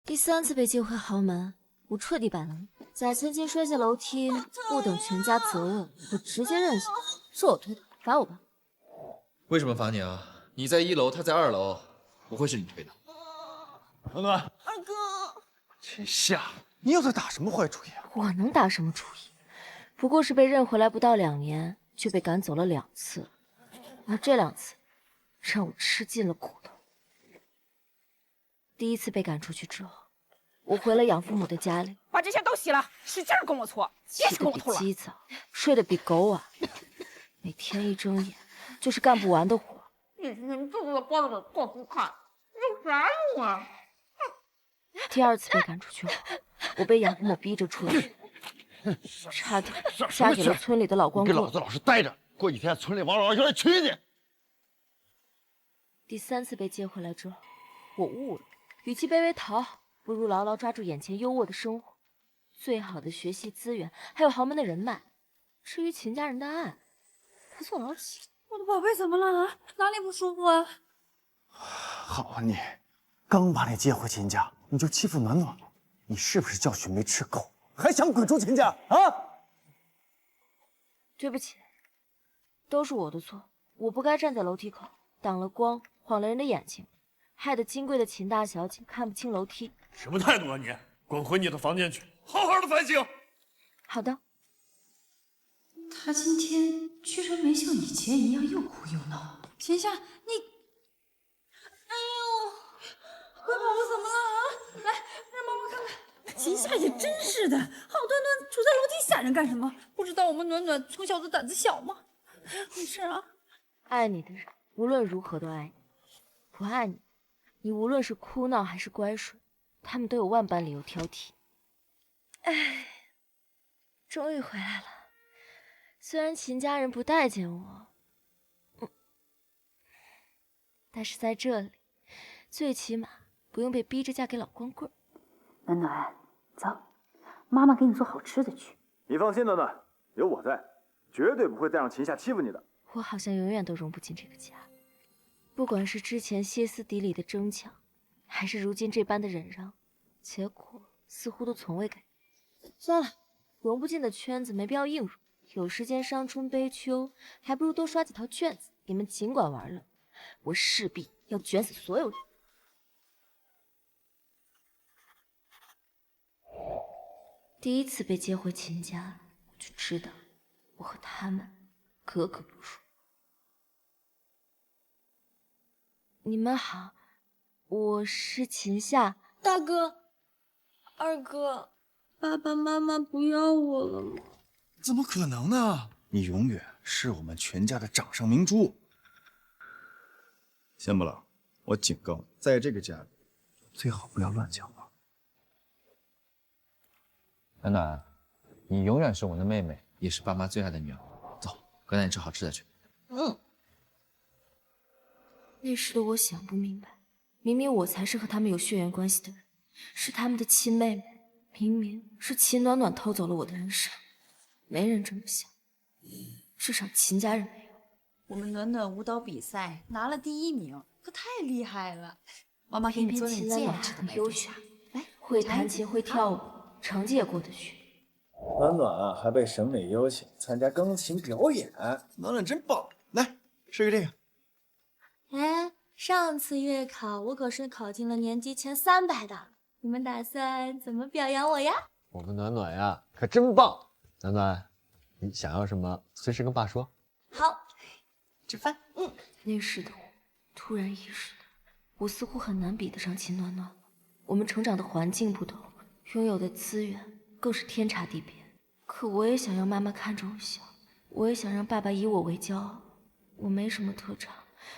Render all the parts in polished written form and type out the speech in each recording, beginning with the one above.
第3次被接回豪门，我彻底摆烂。在曾经摔下楼梯，不等全家责问，我直接认下，是我推的，罚我吧。为什么罚你啊？你在1楼，他在2楼，不会是你推的。暖暖，二哥，秦夏，你又在打什么坏主意啊？我能打什么主意？不过是被认回来不到2年，就被赶走了2次，而这2次让我吃尽了苦头。第1次被赶出去之后，我回了养父母的家里，把这些都洗了，使劲跟我搓，别起得比跟我偷懒。鸡早，睡得比狗晚，每天一睁眼就是干不完的活。你就给光着过不看，有啥用啊？第2次被赶出去后，我被养父母逼着出去，差点嫁给了村里的老光棍。给老子老实待着，过几天村里王老就来娶你。第3次被接回来之后，我悟了，与其卑微讨好，不如牢牢抓住眼前优渥的生活，最好的学习资源，还有豪门的人脉。至于秦家人的爱，不坐牢起。我的宝贝怎么了啊？哪里不舒服啊？好啊你，刚把你接回秦家，你就欺负暖暖了，你是不是教训没吃够，还想滚出秦家啊？对不起，都是我的错，我不该站在楼梯口，挡了光，晃了人的眼睛，害得金贵的秦大小姐看不清楼梯。什么态度啊你？滚回你的房间去，好好的反省。好的。他今天居然没像以前一样又哭又闹。秦夏，你，哎呦，乖宝宝怎么了啊？来，让妈妈看看。秦夏也真是的，好端端杵在楼梯吓人干什么？不知道我们暖暖从小的胆子小吗？没事啊。爱你的人无论如何都爱你，不爱你，你无论是哭闹还是乖顺，他们都有万般理由挑剔。哎，终于回来了。虽然秦家人不待见我，但是在这里，最起码不用被逼着嫁给老光棍。暖暖，走，妈妈给你做好吃的去。你放心，暖暖，有我在，绝对不会再让秦夏欺负你的。我好像永远都融不进这个家，不管是之前歇斯底里的争抢，还是如今这般的忍让，结果似乎都从未改变。算了，融不进的圈子没必要硬融。有时间伤春悲秋，还不如多刷几套卷子。你们尽管玩乐，我势必要卷死所有人。第1次被接回秦家，我就知道我和他们格格不入。你们好，我是秦夏。大哥，二哥，爸爸妈妈不要我了吗？怎么可能呢？你永远是我们全家的掌上明珠。仙不老，我警告你，在这个家里，最好不要乱讲话。暖暖，你永远是我的妹妹，也是爸妈最爱的女儿。走，哥带你吃好吃的去。那时的我想不明白，明明我才是和他们有血缘关系的人，是他们的亲妹妹，明明是秦暖暖偷走了我的人生。没人这么想，至少秦家人没有。我们暖暖舞蹈比赛拿了第1名，可太厉害了。妈妈给你做点秦最爱吃的暖暖很白菜优秀，会弹琴，会跳舞，成绩也过得去。暖暖还被省委邀请参加钢琴表演，暖暖真棒！来，试试这个。哎，上次月考我可是考进了年级前300的，你们打算怎么表扬我呀？我们暖暖呀，可真棒！暖暖，你想要什么，随时跟爸说。好，吃饭。那时的我突然意识到，我似乎很难比得上秦暖暖了。我们成长的环境不同，拥有的资源更是天差地别。可我也想让妈妈看着我笑，我也想让爸爸以我为骄傲。我没什么特长，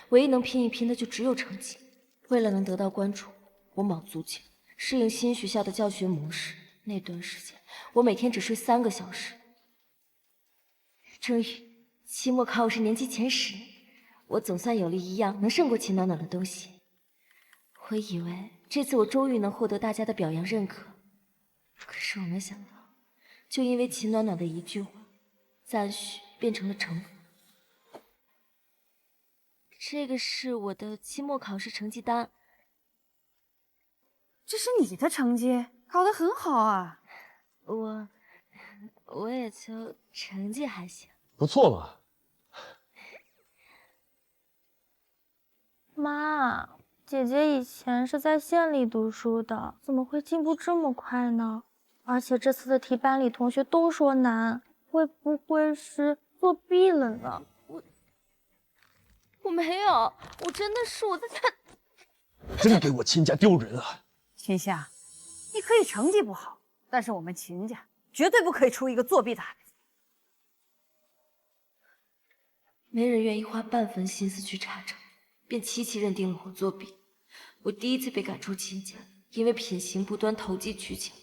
唯一能拼一拼的就只有成绩。为了能得到关注，我卯足劲适应新学校的教学模式。那段时间，我每天只睡3个小时。终于，期末考我是年级前10，我总算有了一样能胜过秦暖暖的东西。我以为这次我终于能获得大家的表扬认可，可是我没想到，就因为秦暖暖的一句话，赞许变成了惩罚。这个是我的期末考试成绩单。这是你的成绩，考得很好啊。我也就成绩还行。不错嘛。妈，姐姐以前是在县里读书的，怎么会进步这么快呢？而且这次的题班里同学都说难，会不会是作弊了呢？我没有，我真的是我在看。真给我秦家丢人啊！秦夏，你可以成绩不好，但是我们秦家绝对不可以出一个作弊的孩子。没人愿意花半分心思去查证，便齐齐认定了我作弊。我第一次被赶出秦家，因为品行不端、投机取巧；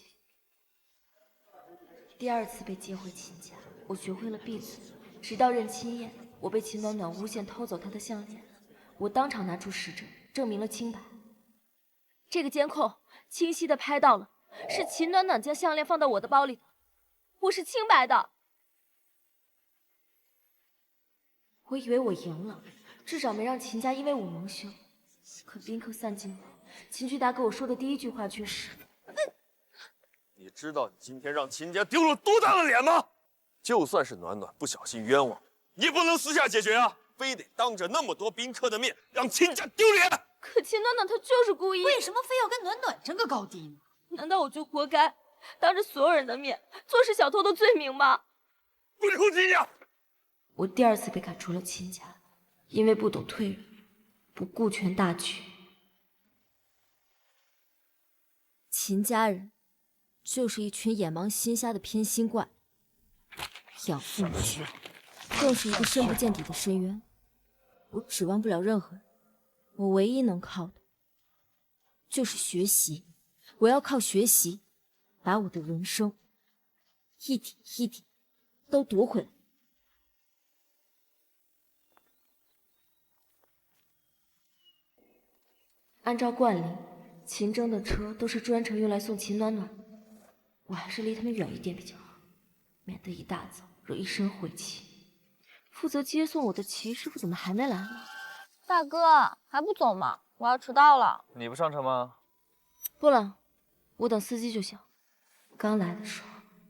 第二次被接回秦家，我学会了闭嘴。直到认亲宴，我被秦暖暖诬陷偷走她的项链，我当场拿出实证，证明了清白。这个监控清晰的拍到了，是秦暖暖将项链放到我的包里的，我是清白的。我以为我赢了，至少没让秦家因为我蒙羞。可宾客散尽后，秦巨大跟我说的第一句话却是：“你知道你今天让秦家丢了多大的脸吗？就算是暖暖不小心冤枉，你不能私下解决啊，非得当着那么多宾客的面让秦家丢脸。”可秦暖暖她就是故意，为什么非要跟暖暖争个高低呢？难道我就活该当着所有人的面坐实小偷的罪名吗？滚出秦家！我第二次被赶出了秦家，因为不懂退让，不顾全大局。秦家人就是一群眼盲心瞎的偏心怪，养父母之恩更是一个深不见底的深渊。我指望不了任何人，我唯一能靠的就是学习。我要靠学习把我的人生一点一滴都夺回来。按照惯例，秦征的车都是专程用来送秦暖暖的，我还是离他们远一点比较好，免得一大早惹一身晦气。负责接送我的齐师傅怎么还没来呢？大哥，还不走吗？我要迟到了。你不上车吗？不了，我等司机就行。刚来的时候，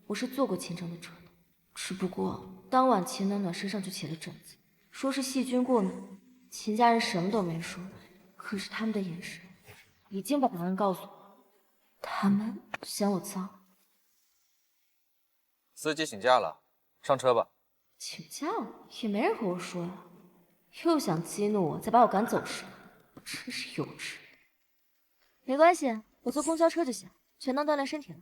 我是坐过秦征的车的，只不过当晚秦暖暖身上就起了疹子，说是细菌过敏。秦家人什么都没说，可是他们的眼神已经把答案告诉我，他们嫌我脏。司机请假了，上车吧。请假了也没人和我说呀，又想激怒我，再把我赶走是吗？真是幼稚。没关系，我坐公交车就行，全当锻炼身体了。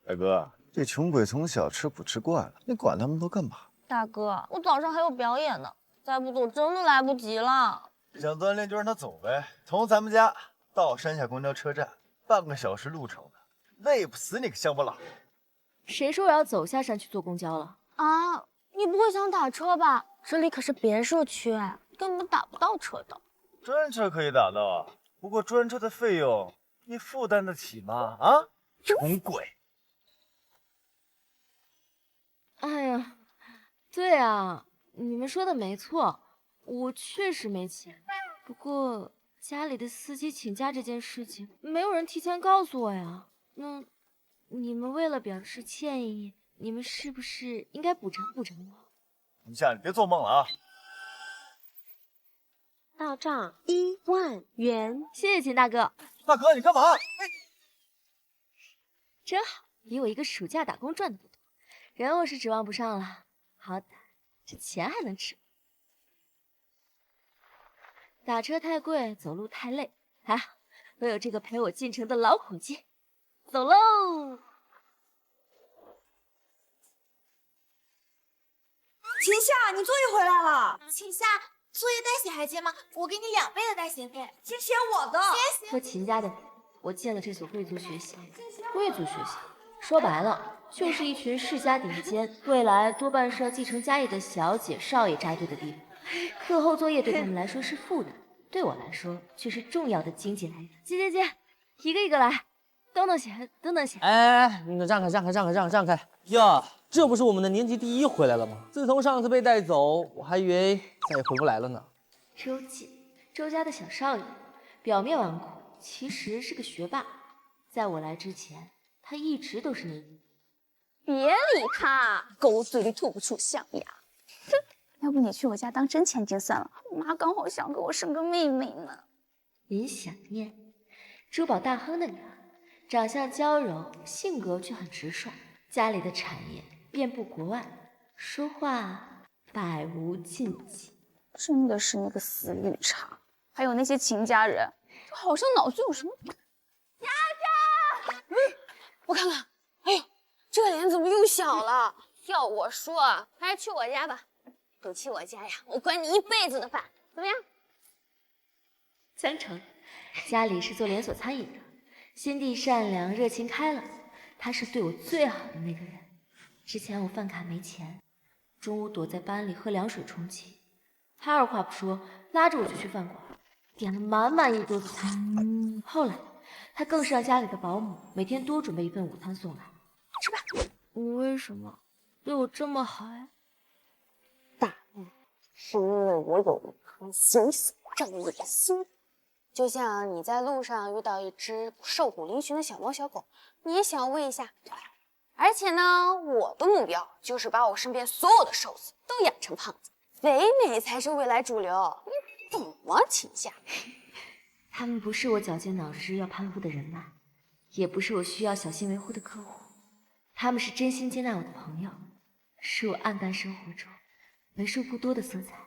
大哥，这穷鬼从小吃苦吃惯了，你管他们都干嘛？大哥，我早上还有表演呢，再不走真的来不及了。想锻炼就让他走呗，从咱们家到山下公交车站半个小时路程呢，累不死你个乡巴佬。谁说我要走下山去坐公交了？啊，你不会想打车吧？这里可是别墅区，根本打不到车的。专车可以打到，不过专车的费用你负担得起吗？啊，穷鬼！哎呀，对啊，你们说的没错，我确实没钱。不过家里的司机请假这件事情，没有人提前告诉我呀。那你们为了表示歉意，你们是不是应该补偿补偿我？你下，你别做梦了啊！到账1万元，谢谢秦大哥。大哥，你干嘛？真好，比我一个暑假打工赚的都多。人我是指望不上了，好歹这钱还能吃。打车太贵，走路太累，还好我有这个陪我进城的老伙计。走喽！秦夏，你终于回来了。请下作业代写还借吗？我给你2倍的代写费。先写我的。托秦家的福，我进了这所贵族学校。贵族学校说白了就是一群世家顶尖，未来多半是要继承家业的小姐少爷扎堆的地方。课后作业对他们来说是负担，对我来说却是重要的经济来源。接，一个一个来，都能写，都能写。哎，你让开，让开呀！这不是我们的年级第1回来了吗？自从上次被带走，我还以为再也回不来了呢。周记，周家的小少爷，表面纨绔，其实是个学霸。在我来之前，他一直都是你。别理他，狗嘴里吐不出象牙。哼，要不你去我家当真千金算了，我妈刚好想给我生个妹妹呢。林想念，珠宝大亨的女儿，长相娇柔，性格却很直率，家里的产业遍布国外，说话百无禁忌。真的是那个死绿茶，还有那些秦家人，就好像脑子有什么……佳佳，我看看，哎呦，这脸怎么又小了？要我说，还是去我家吧。你去我家呀，我管你一辈子的饭，怎么样？赞成。家里是做连锁餐饮的，心地善良，热情开朗，他是对我最好的那个人。之前我饭卡没钱，中午躲在班里喝凉水充饥，他二话不说拉着我就去饭馆，点了满满一桌子菜。后来他更是让家里的保姆每天多准备一份午餐送来。吃吧。你为什么对我这么好呀？大部是因为我有一颗行侠仗义的心。就像你在路上遇到一只瘦骨嶙峋的小猫小狗，你也想要喂一下，对吧？而且呢，我的目标就是把我身边所有的瘦子都养成胖子，肥美才是未来主流。你懂吗，秦夏？他们不是我绞尽脑汁要攀附的人脉，也不是我需要小心维护的客户，他们是真心接纳我的朋友，是我暗淡生活中为数不多的色彩。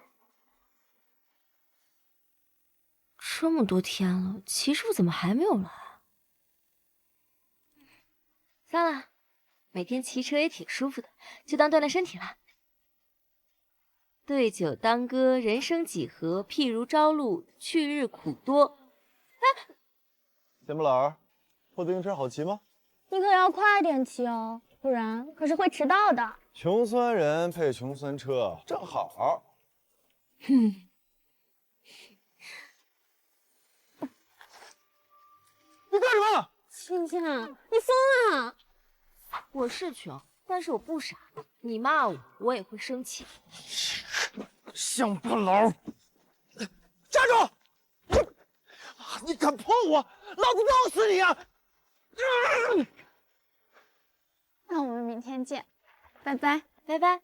这么多天了，齐师傅怎么还没有来？算了，每天骑车也挺舒服的，就当锻炼身体了。对酒当歌，人生几何？譬如朝露，去日苦多。田木老儿，破自行车好骑吗？你可要快点骑哦，不然可是会迟到的。穷酸人配穷酸车，正好。哼。你干什么？青青，你疯了！我是穷，但是我不傻。你骂我，我也会生气。乡巴佬！站住！你敢碰我，老子弄死你啊！那我们明天见，拜拜，拜拜。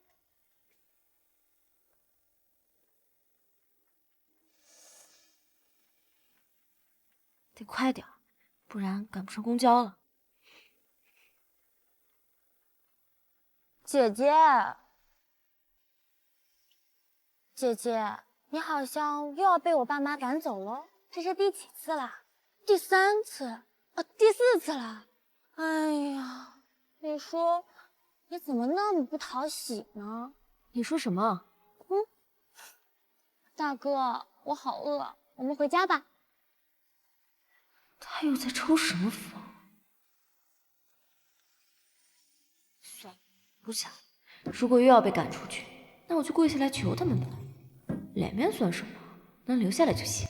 得快点，不然赶不上公交了。姐姐，姐姐，你好像又要被我爸妈赶走了，这是第几次了？第3次，第4次了。哎呀，你说你怎么那么不讨喜呢？你说什么？大哥，我好饿，我们回家吧。他又在抽什么风？算了，不想了。如果又要被赶出去，那我就跪下来求他们吧。脸面算什么？能留下来就行。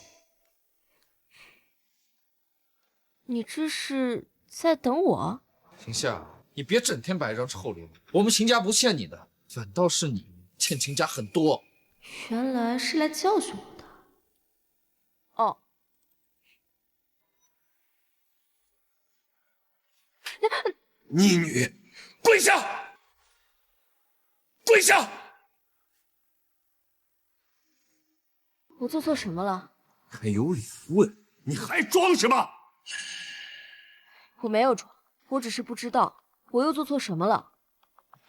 你这是在等我？秦夏，你别整天摆一张臭脸。我们秦家不欠你的，反倒是你欠秦家很多。原来是来教训我的。哦。逆女，跪下！跪下！我做错什么了？还有脸问？你还装什么？我没有装，我只是不知道我又做错什么了。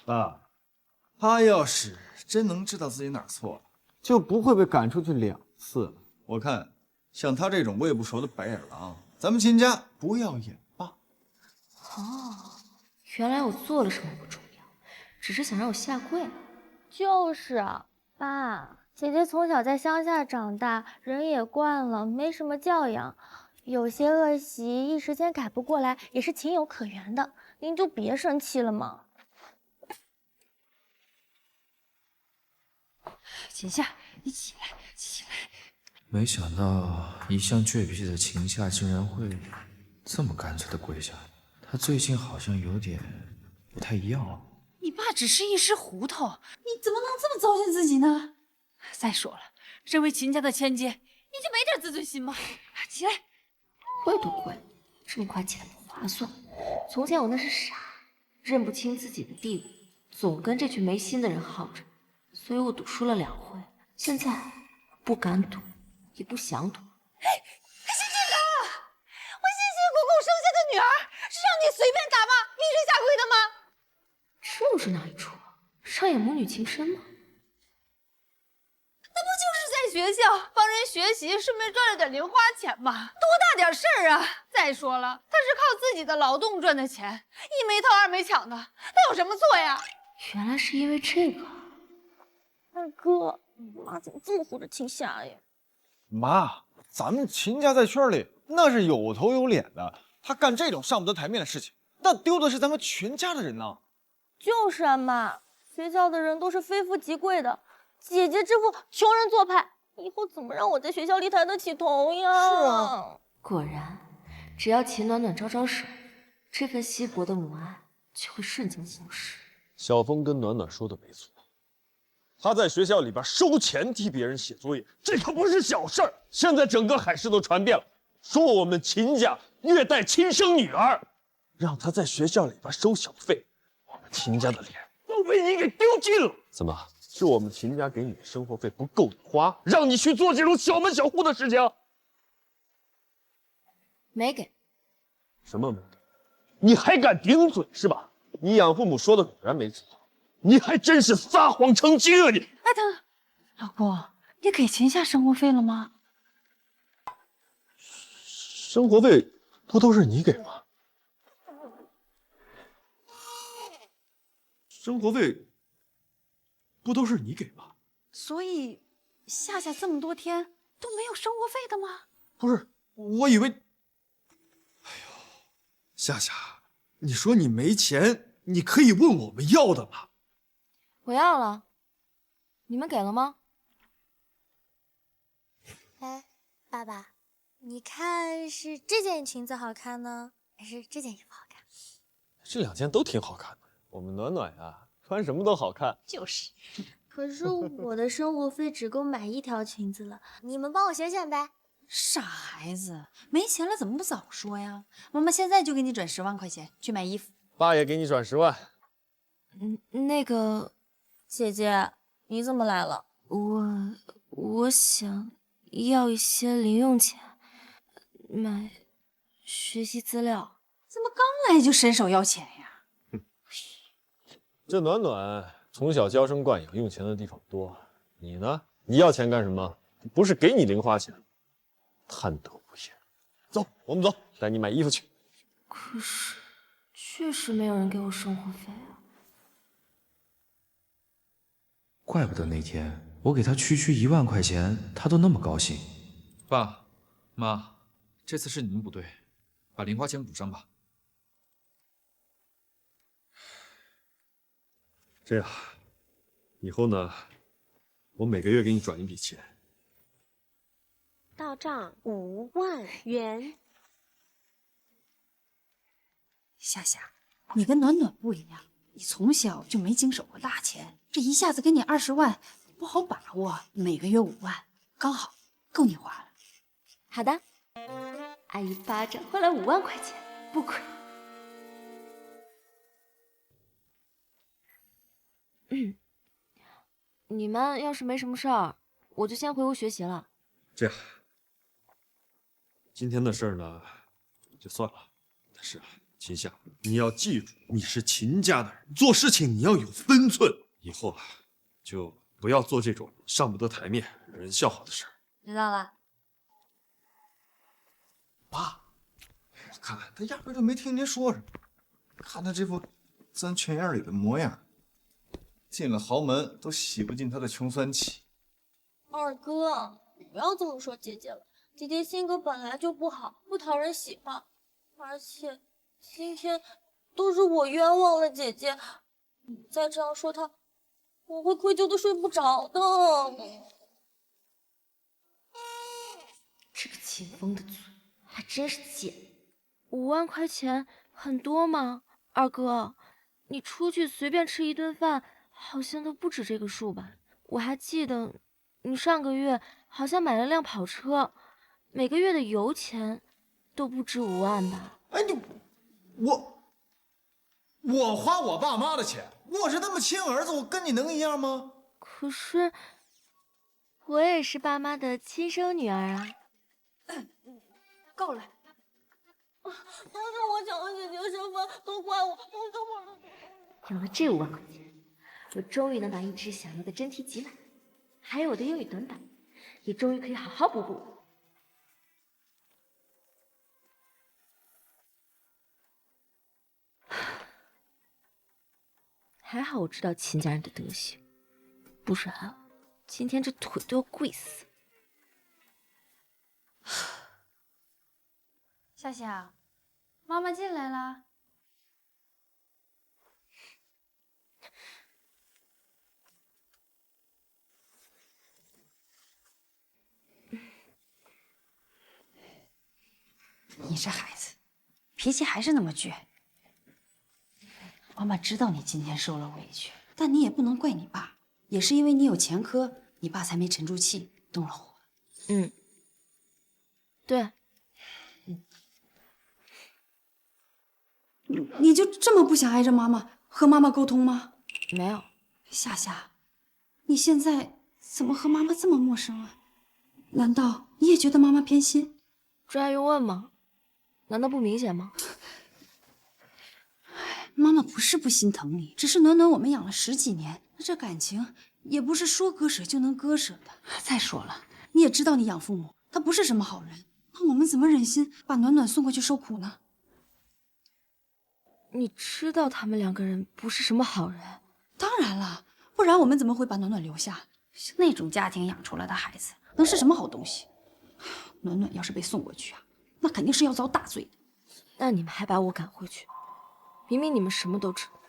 爸，他要是真能知道自己哪儿错了，就不会被赶出去2次了。我看像他这种喂不熟的白眼狼，咱们秦家不要也罢。哦，原来我做了什么不重要，只是想让我下跪了。就是啊，爸，姐姐从小在乡下长大，人也惯了，没什么教养，有些恶习一时间改不过来，也是情有可原的。您就别生气了嘛。秦夏，你起来，起来！没想到一向倔脾气的秦夏竟然会这么干脆的跪下。他最近好像有点不太一样了。你爸只是一时糊涂，你怎么能这么糟践自己呢？再说了，身为秦家的千金，你就没点自尊心吗？起来！跪都跪，这么快起来不化划算。从前我那是傻，认不清自己的地位，总跟这群没心的人耗着，所以我赌输了2回。现在不敢赌，也不想赌。谢谢哥，我谢谢公公生下的女儿，是让你随便打骂、逼人下跪的吗？这又是哪一出？上演母女情深吗？那不就是在学校帮人学习，顺便赚了点零花钱吗？多大点事儿啊！再说了，他是靠自己的劳动赚的钱，一没偷二没抢的，他有什么错呀？原来是因为这个。二哥，妈怎么这么护着秦夏呀？妈，咱们秦家在圈里那是有头有脸的，他干这种上不得台面的事情，那丢的是咱们全家的人呢。就是啊，妈，学校的人都是非富即贵的，姐姐这副穷人做派，以后怎么让我在学校里抬得起头呀？是啊，果然，只要秦暖暖招招手，这份稀薄的母爱就会瞬间消失。小峰跟暖暖说的没错，他在学校里边收钱替别人写作业，这可不是小事儿。现在整个海市都传遍了，说我们秦家虐待亲生女儿，让他在学校里边收小费，我们秦家的脸都被你给丢尽了。怎么，是我们秦家给你的生活费不够你花，让你去做这种小门小户的事情？没给。什么没给？你还敢顶嘴是吧？你养父母说的果然没错，你还真是撒谎成精啊你！哎，等，老公，你给秦夏生活费了吗？生活费不都是你给吗？生活费不都是你给吗？所以夏夏这么多天都没有生活费的吗？不是，我以为，哎呦，夏夏，你说你没钱，你可以问我们要的嘛。我要了，你们给了吗？哎，爸爸，你看是这件裙子好看呢，还是这件衣服好看？这2件都挺好看的。我们暖暖呀，穿什么都好看。就是，可是我的生活费只够买1条裙子了，你们帮我选选呗。傻孩子，没钱了怎么不早说呀？妈妈现在就给你转10万块钱去买衣服。爸也给你转10万。那个，姐姐，你怎么来了？我想要一些零用钱，买学习资料。怎么刚来就伸手要钱呀？这暖暖从小娇生惯养，用钱的地方多。你呢？你要钱干什么？不是给你零花钱，贪得无厌。走，我们走，带你买衣服去。可是，确实没有人给我生活费啊。怪不得那天我给他区1万块钱，他都那么高兴。爸妈，这次是你们不对，把零花钱补上吧。这样，以后呢，我每个月给你转一笔钱。到账5万元。夏夏，你跟暖暖不一样，你从小就没经手过大钱，这一下子给你20万，不好把握。每个月5万，刚好够你花了。好的，阿姨巴掌换来5万块钱，不亏。你们要是没什么事儿，我就先回屋学习了。这样，今天的事儿呢，就算了。但是啊，秦夏，你要记住，你是秦家的人，做事情你要有分寸。以后啊，就不要做这种上不得台面、惹人笑话的事儿。知道了。爸，我看他压根就没听您说什么，看他这副钻圈眼里的模样。进了豪门都洗不尽他的穷酸气。二哥，你不要这么说姐姐了，姐姐性格本来就不好，不讨人喜欢，而且今天都是我冤枉了姐姐，你再这样说她，我会愧疚的睡不着的。这个秦风的嘴还真是贱。5万块钱很多吗？二哥，你出去随便吃一顿饭好像都不止这个数吧？我还记得你上个月好像买了辆跑车，每个月的油钱都不止5万吧？哎，我花我爸妈的钱，我是他们亲儿子，我跟你能一样吗？可是我也是爸妈的亲生女儿啊。够了！都是我抢了姐姐身份，都怪我，有了这5万块钱，我终于能把一直想要的真题集满，还有我的英语短板，也终于可以好好补补了。还好我知道秦家人的德行，不然今天这腿都要跪死。夏夏，妈妈进来啦。你这孩子，脾气还是那么倔。妈妈知道你今天受了委屈，但你也不能怪你爸，也是因为你有前科，你爸才没沉住气，动了火。对。你就这么不想挨着妈妈，和妈妈沟通吗？没有。夏夏，你现在怎么和妈妈这么陌生啊？难道你也觉得妈妈偏心？这还用问吗？难道不明显吗？妈妈不是不心疼你，只是暖暖我们养了10几年，这感情也不是说割舍就能割舍的。再说了，你也知道你养父母他不是什么好人，那我们怎么忍心把暖暖送过去受苦呢？你知道他们2个人不是什么好人。当然了，不然我们怎么会把暖暖留下？那种家庭养出来的孩子能是什么好东西？暖暖要是被送过去啊，那肯定是要遭大罪的。那你们还把我赶回去，明明你们什么都知道。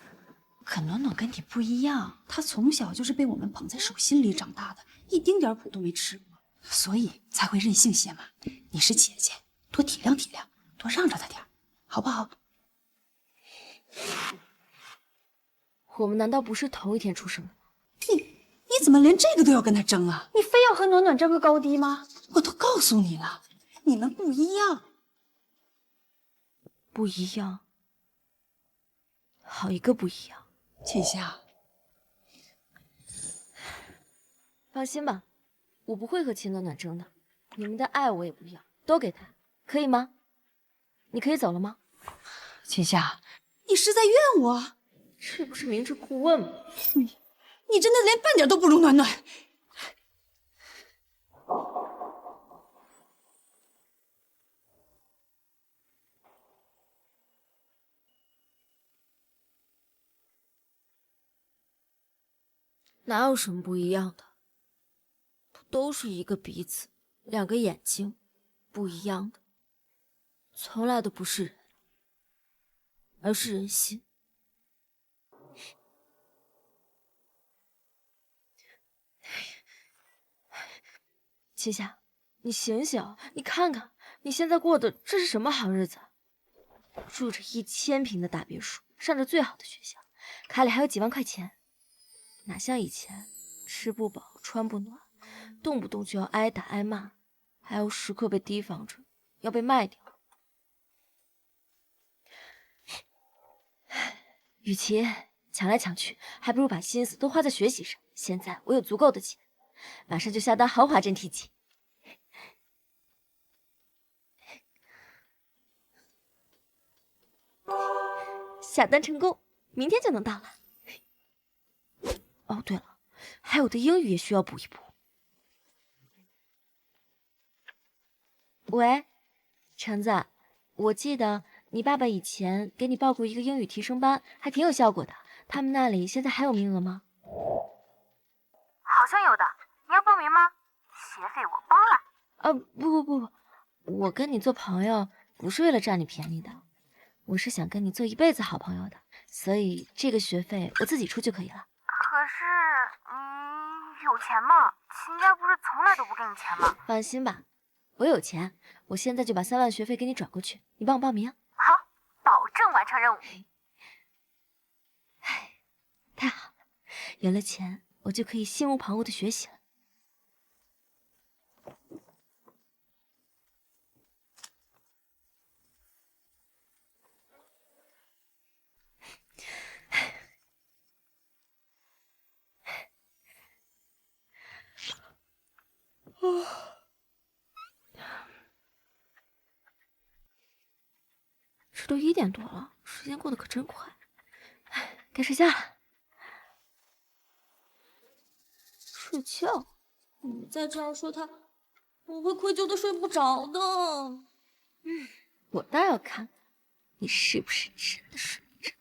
可暖暖跟你不一样，她从小就是被我们捧在手心里长大的，一丁点苦都没吃过，所以才会任性些嘛。你是姐姐，多体谅体谅，多让着她点，好不好？我们难道不是同一天出生的吗？你怎么连这个都要跟她争啊？你非要和暖暖争个高低吗？我都告诉你了，你们不一样。不一样，好一个不一样！秦夏，放心吧，我不会和秦暖暖争的。你们的爱我也不要，都给他，可以吗？你可以走了吗？秦夏，你是在怨我？这不是明知故问吗？你真的连半点都不如暖暖。哪有什么不一样的？都是一个鼻子，2个眼睛，不一样的，从来都不是人，而是人心。秦夏，你醒醒，你看看你现在过的这是什么好日子？住着1000平的大别墅，上着最好的学校，卡里还有几万块钱，哪像以前吃不饱穿不暖，动不动就要挨打挨骂，还要时刻被提防着，要被卖掉。与其抢来抢去，还不如把心思都花在学习上。现在我有足够的钱，马上就下单豪华真题集。下单成功，明天就能到了。哦，对了，还有我的英语也需要补一补。喂，橙子，我记得你爸爸以前给你报过一个英语提升班，还挺有效果的。他们那里现在还有名额吗？好像有的，你要报名吗？学费我包了。不，我跟你做朋友不是为了占你便宜的，我是想跟你做一辈子好朋友的，所以这个学费我自己出就可以了。可是你有钱吗？秦家不是从来都不给你钱吗？放心吧，我有钱，我现在就把3万学费给你转过去，你帮我报名。好，保证完成任务。太好了，有了钱，我就可以心无旁骛的学习了。这都1点多了，时间过得可真快。哎，该睡觉了。睡觉？你再这样说他，我会愧疚的睡不着的。我倒要看看你是不是真的睡不着。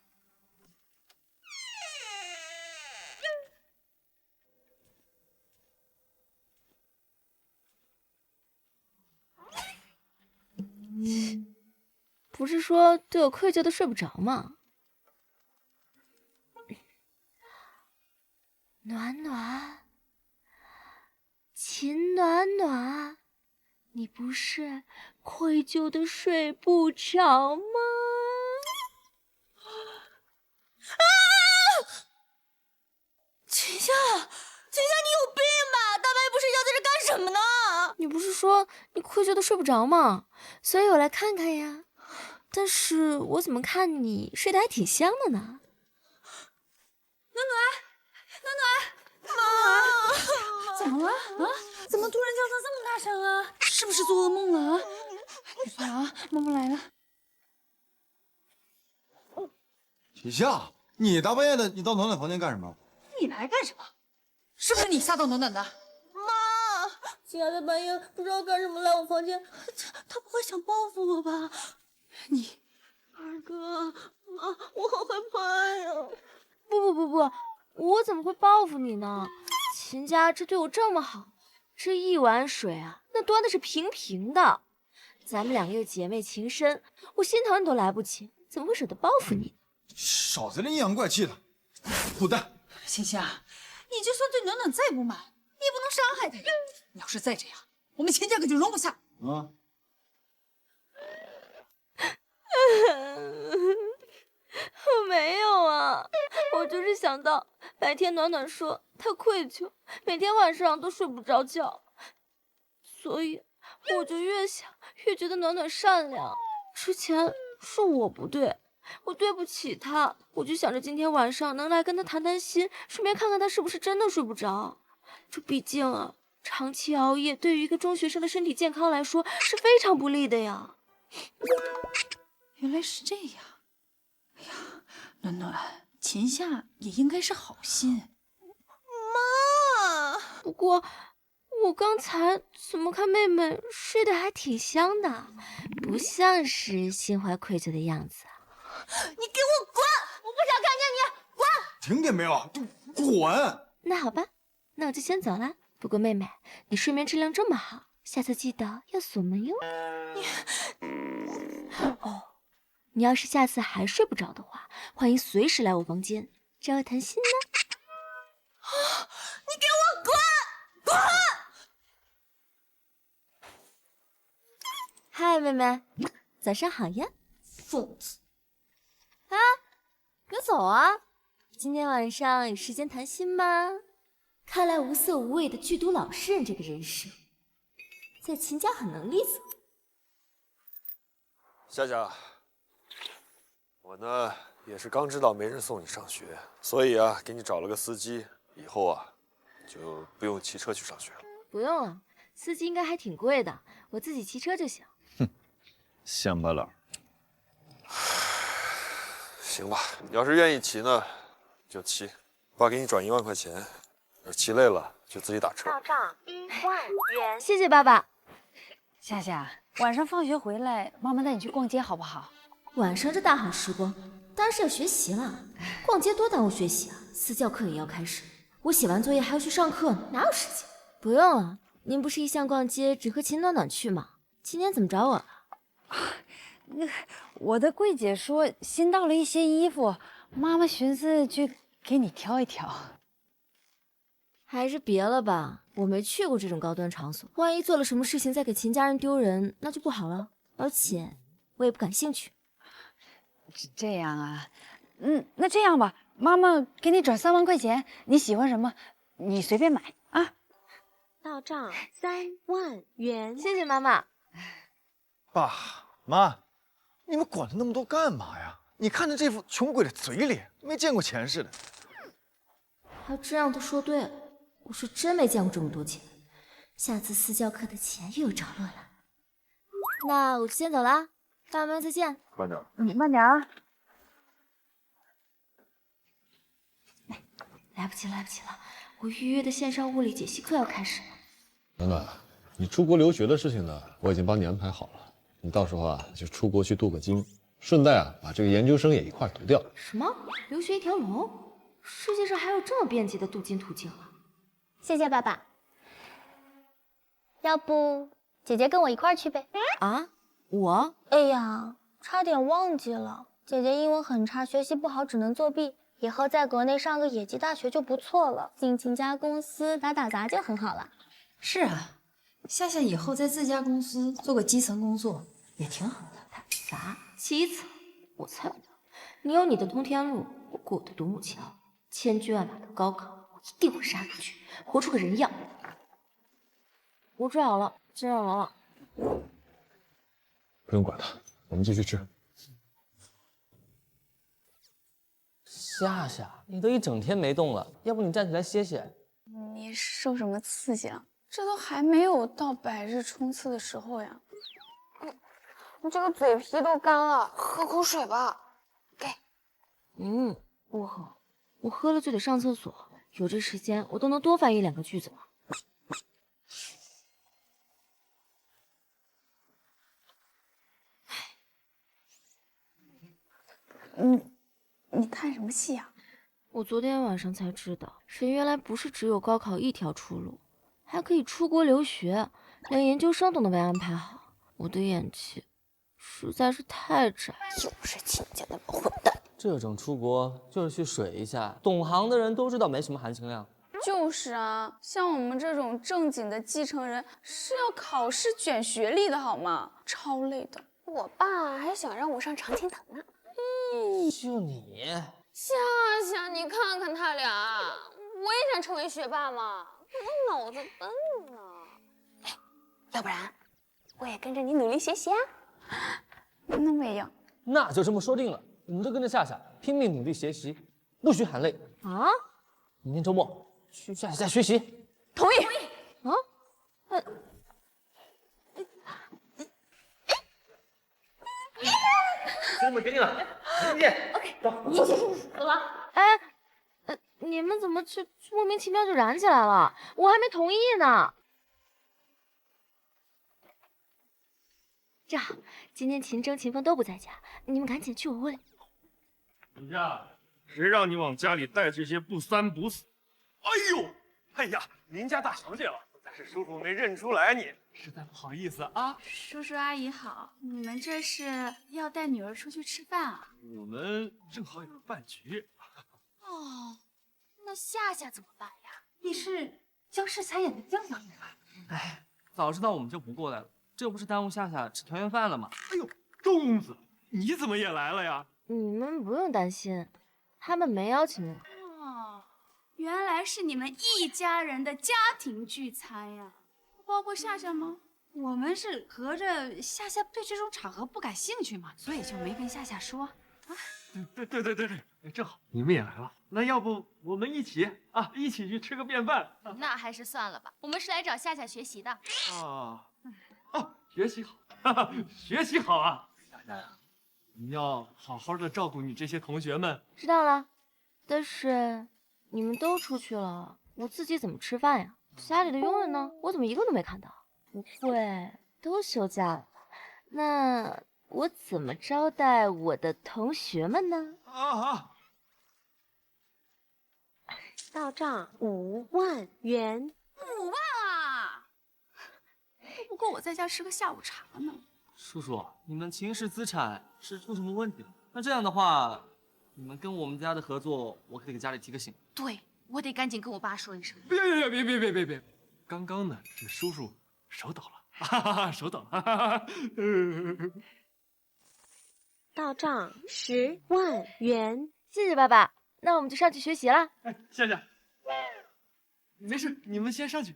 不是说对我愧疚的睡不着吗？暖暖，秦暖暖，你不是愧疚的睡不着吗？秦夏，你有病吧？大半夜不睡觉在这干什么呢？你不是说你愧疚的睡不着吗？所以我来看看呀。但是我怎么看你睡得还挺香的呢？妈，怎么了啊？怎么突然叫声这么大声啊？是不是做噩梦了啊？别怕啊，妈妈来了。秦夏，你大半夜的，你到暖暖房间干什么？你来干什么？是不是你吓到暖暖的？妈，秦夏在半夜不知道干什么来我房间，他不会想报复我吧？你，二哥，妈，我好害怕呀！不，我怎么会报复你呢？秦家这对我这么好，这一碗水啊，那端的是平平的。咱们2个又姐妹情深，我心疼你都来不及，怎么会舍得报复你？少在这阴阳怪气的，滚蛋！秦夏，你就算对暖暖再不满，你也不能伤害她呀。你要是再这样，我们秦家可就容不下。啊！我没有啊，我就是想到白天暖暖说她愧疚，每天晚上都睡不着觉，所以我就越想越觉得暖暖善良。之前是我不对，我对不起她，我就想着今天晚上能来跟她谈谈心，顺便看看她是不是真的睡不着。这毕竟啊，长期熬夜对于一个中学生的身体健康来说是非常不利的呀。原来是这样。哎呀，暖暖，秦夏也应该是好心。妈，不过我刚才怎么看妹妹睡得还挺香的，不像是心怀愧疚的样子啊。你给我滚！我不想看见你，滚！听见没有？就滚！那好吧，那我就先走了。不过妹妹，你睡眠质量这么好，下次记得要锁门哟。哦，你要是下次还睡不着的话，欢迎随时来我房间找我谈心呢。你给我滚！滚！嗨，妹妹，早上好呀。疯子！啊，别走啊！今天晚上有时间谈心吗？看来无色无味的剧毒老实人这个人设，在秦家很能立足。夏夏，我呢也是刚知道没人送你上学，所以啊，给你找了个司机，以后啊就不用骑车去上学了。不用了，司机应该还挺贵的，我自己骑车就行。乡巴佬。行吧，你要是愿意骑呢，就骑。爸给你转1万块钱，要是骑累了就自己打车。到账1万元。谢谢爸爸。夏夏，晚上放学回来，妈妈带你去逛街好不好？晚上这大好时光，当然是要学习了。逛街多耽误学习啊！私教课也要开始，我写完作业还要去上课呢，哪有时间？不用了，您不是一向逛街只和秦暖暖去吗？今天怎么找我了？那我的柜姐说新到了一些衣服，妈妈寻思去给你挑一挑。还是别了吧，我没去过这种高端场所，万一做了什么事情再给秦家人丢人，那就不好了。而且我也不感兴趣。这样啊，那这样吧，妈妈给你转3万块钱，你喜欢什么，你随便买啊。到账3万元。谢谢妈妈。爸妈，你们管他那么多干嘛呀？你看着这副穷鬼的嘴脸，没见过钱似的。他这样都说对了，我是真没见过这么多钱。下次私教课的钱又有着落了。那我就先走了。大妹再见。慢点。慢点啊。来不及了，我预约的线上物理解析课要开始了。暖暖，你出国留学的事情呢，我已经帮你安排好了。你到时候啊，就出国去镀个金，顺带啊，把这个研究生也一块读掉。什么？留学一条龙？世界上还有这么便捷的镀金途径啊！谢谢爸爸。要不姐姐跟我一块儿去呗？啊？我？哎呀，差点忘记了，姐姐英文很差，学习不好，只能作弊。以后在国内上个野鸡大学就不错了，进亲家公司打杂就很好了。是啊，夏夏以后在自家公司做个基层工作也挺好的。打杂？基层？我才不要！你有你的通天路，我过我的独木桥。千军万马的高考，我一定会杀进去，活出个人样。我吃好了，先上楼了。不用管他，我们继续吃。夏夏，你都一整天没动了，要不你站起来歇歇？你受什么刺激了？这都还没有到百日冲刺的时候呀。你这个嘴皮都干了，喝口水吧。给。不喝，我喝了就得上厕所，有这时间我都能多翻1、2个句子了。你看什么戏啊？我昨天晚上才知道，人原来不是只有高考一条出路，还可以出国留学，连研究生都能被安排好。我的眼界实在是太窄。又是亲家那帮混蛋！这种出国就是去水一下，懂行的人都知道没什么含金量。就是啊，像我们这种正经的继承人是要考试卷学历的好吗？超累的。我爸还想让我上常青藤呢。就你，夏夏，你看看他俩，我也想成为学霸嘛，我脑子笨啊。要不然我也跟着你努力学习啊？那没有。那就这么说定了，我们都跟着夏夏拼命努力学习，不许喊累啊！明天周末去夏夏家学习。同意。啊？兄弟们，给你了，明天见。OK， 走了。哎，你们怎么就莫名其妙就燃起来了？我还没同意呢。正好，今天秦征、秦风都不在家，你们赶紧去我屋里。你呀，谁让你往家里带这些不三不四？哎呀，您家大小姐了，但是叔叔没认出来你，实在不好意思啊。叔叔阿姨好，你们这是要带女儿出去吃饭啊？我们正好有饭局。哦，那夏夏怎么办呀？你是姜世才演的姜小姐吧？哎，早知道我们就不过来了，这不是耽误夏夏吃团圆饭了吗？哎呦，周公子，你怎么也来了呀？你们不用担心，他们没邀请我。哦，原来是你们一家人的家庭聚餐呀，包括夏夏吗？我们是合着夏夏对这种场合不感兴趣嘛，所以就没跟夏夏说。对，正好你们也来了，那要不我们一起去吃个便饭？那还是算了吧，我们是来找夏夏学习的。学习好，学习好啊！夏夏呀，你要好好的照顾你这些同学们。知道了，但是你们都出去了，我自己怎么吃饭呀？家里的佣人呢？我怎么一个都没看到？不会都休假了？那我怎么招待我的同学们呢？到账5万元。5万啊！都不够我在家吃个下午茶呢。叔叔，你们秦氏资产是出什么问题了？那这样的话，你们跟我们家的合作，我可得给家里提个醒。对，我得赶紧跟我爸说一声。别！刚刚呢是叔叔手抖了，手抖了。到账10万元。谢谢爸爸，那我们就上去学习了。夏夏，没事，你们先上去。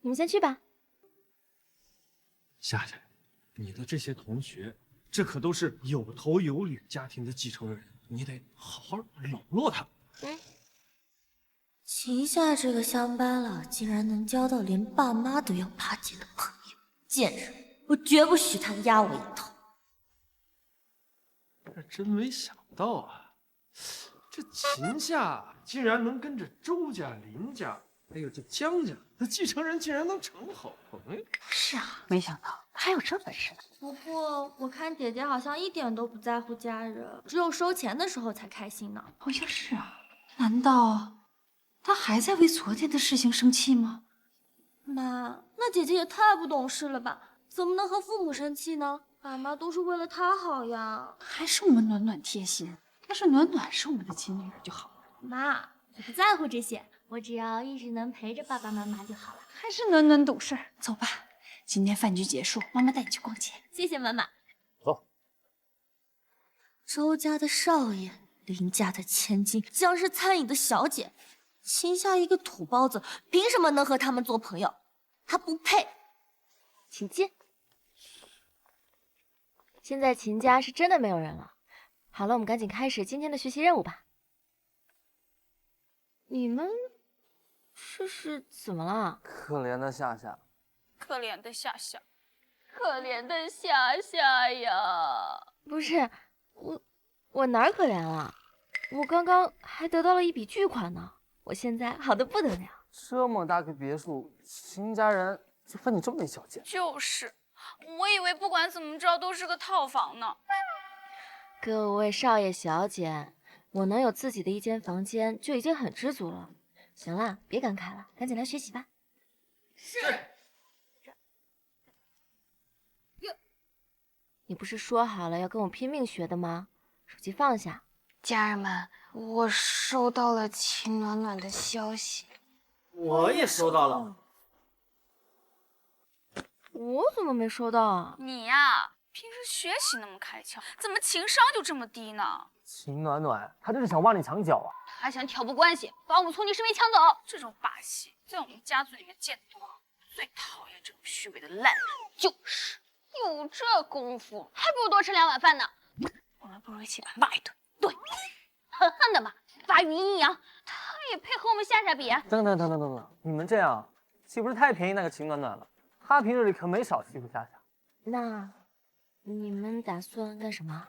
你们先去吧。夏夏，你的这些同学，这可都是有头有脸家庭的继承人，你得好好笼络他们。秦夏这个乡巴佬竟然能交到连爸妈都要巴结的朋友，贱人！我绝不许他压我一头。这真没想到啊，这秦夏竟然能跟着周家、林家，还有这江家，那继承人竟然能成好朋友。是啊，没想到还有这本事呢。不过我看姐姐好像一点都不在乎家人，只有收钱的时候才开心呢。好像是啊，难道她还在为昨天的事情生气吗？妈，那姐姐也太不懂事了吧？怎么能和父母生气呢？爸妈都是为了他好呀。还是我们暖暖贴心，要是暖暖是我们的亲女儿就好了。妈，我不在乎这些，我只要一直能陪着爸爸妈妈就好了。还是暖暖懂事。走吧，今天饭局结束，妈妈带你去逛街。谢谢妈妈。走。周家的少爷，林家的千金，江氏餐饮的小姐，秦夏一个土包子，凭什么能和他们做朋友？他不配。请进。现在秦家是真的没有人了。好了，我们赶紧开始今天的学习任务吧。你们这是怎么了？可怜的夏夏，可怜的夏夏，可怜的夏夏呀！不是，我哪儿可怜了？我刚刚还得到了一笔巨款呢，我现在好的不得了。这么大个别墅，秦家人就分你这么一小间？就是，我以为不管怎么着都是个套房呢。各位少爷小姐，我能有自己的一间房间就已经很知足了。行了，别感慨了，赶紧来学习吧。是。你不是说好了要跟我拼命学的吗？手机放下。家人们，我收到了秦暖暖的消息。我也收到了。我怎么没收到啊？你呀，平时学习那么开窍，怎么情商就这么低呢？秦暖暖，她这是想挖你墙角啊！还想挑拨关系，把我们从你身边抢走。这种把戏在我们家族里面见多了，最讨厌这种虚伪的烂人。就是，有这功夫，还不如多吃2碗饭呢。我们不如一起把他骂一顿。对，狠狠的骂，把语音阴阳。他也配和我们夏夏比？等，你们这样岂不是太便宜那个秦暖暖了？她平日里可没少欺负夏夏。那你们打算干什么？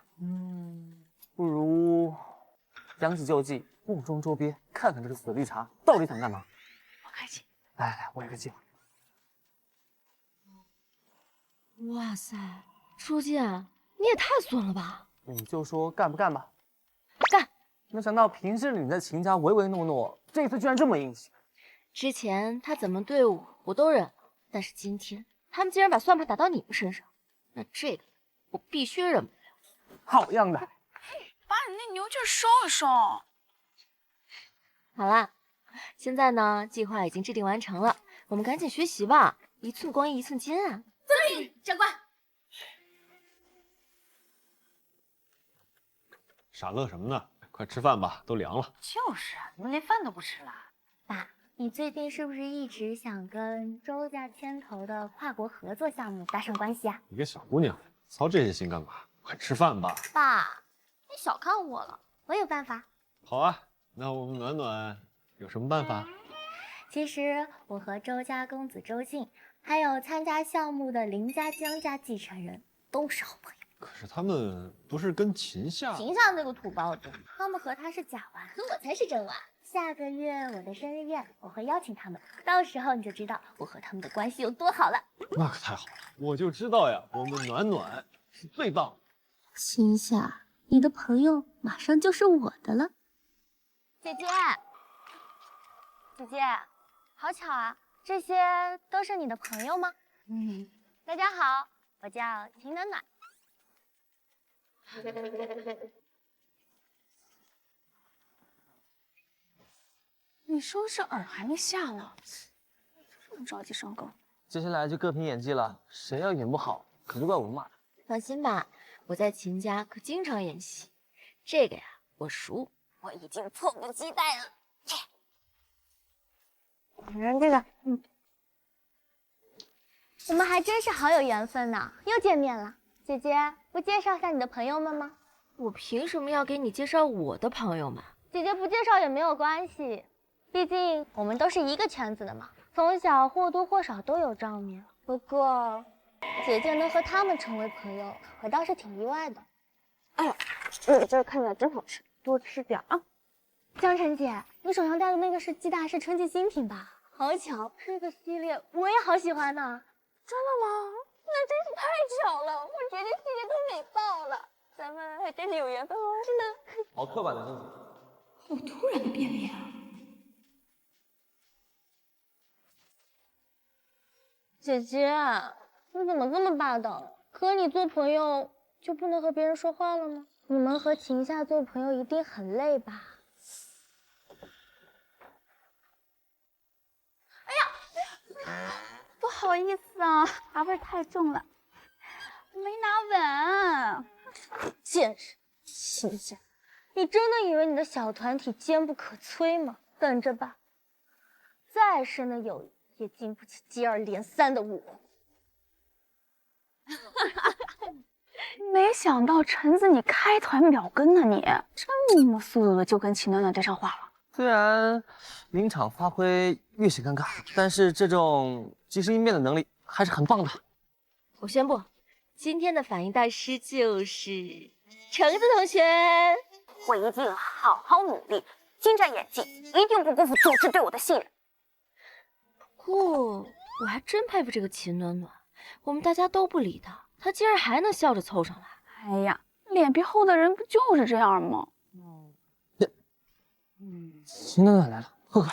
不如将计就计，瓮中捉鳖，看看这个死绿茶到底想干嘛。我开启。来，我有个计划。哇塞，周健，你也太损了吧！你就说干不干吧。干！没想到平时你在秦家唯唯诺诺，这次居然这么硬气。之前他怎么对我都忍了，但是今天他们竟然把算盘打到你们身上，那这个我必须忍不了。好样的！把你那牛劲收一收。好啦，现在呢，计划已经制定完成了，我们赶紧学习吧，一寸光阴一寸金啊！遵命，长官。傻乐什么呢？快吃饭吧，都凉了。就是啊，你们连饭都不吃了。爸，你最近是不是一直想跟周家牵头的跨国合作项目搭上关系啊？你个小姑娘，操这些心干嘛？快吃饭吧。爸，你小看我了，我有办法。好啊，那我们暖暖有什么办法？其实我和周家公子周静，还有参加项目的林家、江家继承人都是好朋友。可是他们不是跟秦夏？秦夏那个土包子，他们和他是假娃，和我才是真娃。下个月我的生日宴，我会邀请他们，到时候你就知道我和他们的关系有多好了。那可太好了，我就知道呀，我们暖暖是最棒的。秦夏，你的朋友马上就是我的了。姐姐，好巧啊，这些都是你的朋友吗？大家好，我叫秦暖暖。你说是饵还没下呢，这么着急上钩？接下来就各凭演技了，谁要演不好，可就怪我们骂他。放心吧，我在秦家可经常演戏，这个呀我熟，我已经迫不及待了。这个，我们还真是好有缘分呢，又见面了。姐姐，不介绍下你的朋友们吗？我凭什么要给你介绍我的朋友们？姐姐不介绍也没有关系，毕竟我们都是一个圈子的嘛，从小或多或少都有照面。不过，姐姐能和他们成为朋友，我倒是挺意外的。哎呀，那个汁儿看起来真好吃，多吃点啊。江晨姐，你手上戴的那个是季大师春季新品吧？好巧，这个系列我也好喜欢呢。真的吗？那真是太巧了，我觉得系列都美爆了。咱们还真是有缘分哦。是呢。好刻板的心情。好突然的变脸啊！姐姐，你怎么这么霸道？和你做朋友就不能和别人说话了吗？你们和秦夏做朋友一定很累吧？不好意思啊，茶味太重了，没拿稳。见识，秦夏，你真的以为你的小团体坚不可摧吗？等着吧，再深的友谊也经不起接二连三的误会。没想到橙子你开团秒跟呢你，这么速度的就跟秦暖暖对上话了。虽然临场发挥略显尴尬，但是这种即时应变的能力还是很棒的。我宣布，今天的反应大师就是橙子同学。我一定好好努力，精湛演技，一定不辜负组织对我的信任。不过我还真佩服这个秦暖暖，我们大家都不理她，她竟然还能笑着凑上来。哎呀，脸皮厚的人不就是这样吗？秦暖暖来了，快快！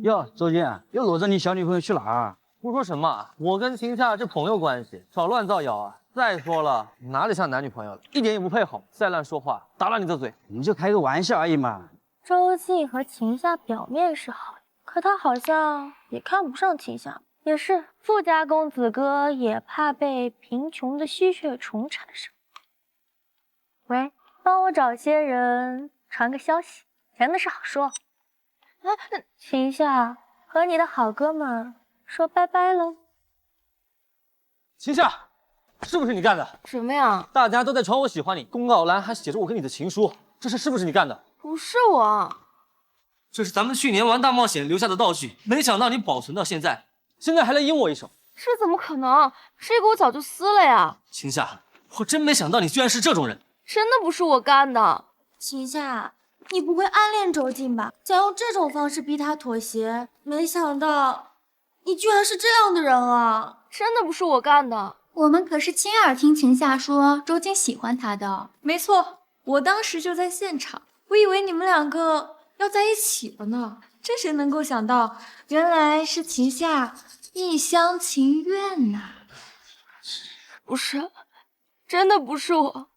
哟，周静，又搂着你小女朋友去哪儿？胡说什么？我跟秦夏是朋友关系，少乱造谣啊！再说了，哪里像男女朋友了，一点也不配好。再乱说话，打断你的嘴！我们就开个玩笑而已嘛。周静和秦夏表面是好友，可他好像也看不上秦夏。也是，富家公子哥也怕被贫穷的吸血虫缠上。喂，帮我找些人传个消息，闲的是好说。秦夏和你的好哥们说拜拜喽。秦夏，是不是你干的？什么呀？大家都在传我喜欢你，公告栏还写着我跟你的情书，这事是不是你干的？不是我，这是咱们去年玩大冒险留下的道具，没想到你保存到现在，现在还来阴我一手。这怎么可能？这个我早就撕了呀。秦夏，我真没想到你居然是这种人。真的不是我干的。秦夏，你不会暗恋周静吧？想用这种方式逼他妥协，没想到你居然是这样的人啊！真的不是我干的。我们可是亲耳听秦夏说周静喜欢他的。没错，我当时就在现场，我以为你们两个要在一起了呢。这谁能够想到，原来是秦夏一厢情愿呐！不是，真的不是我。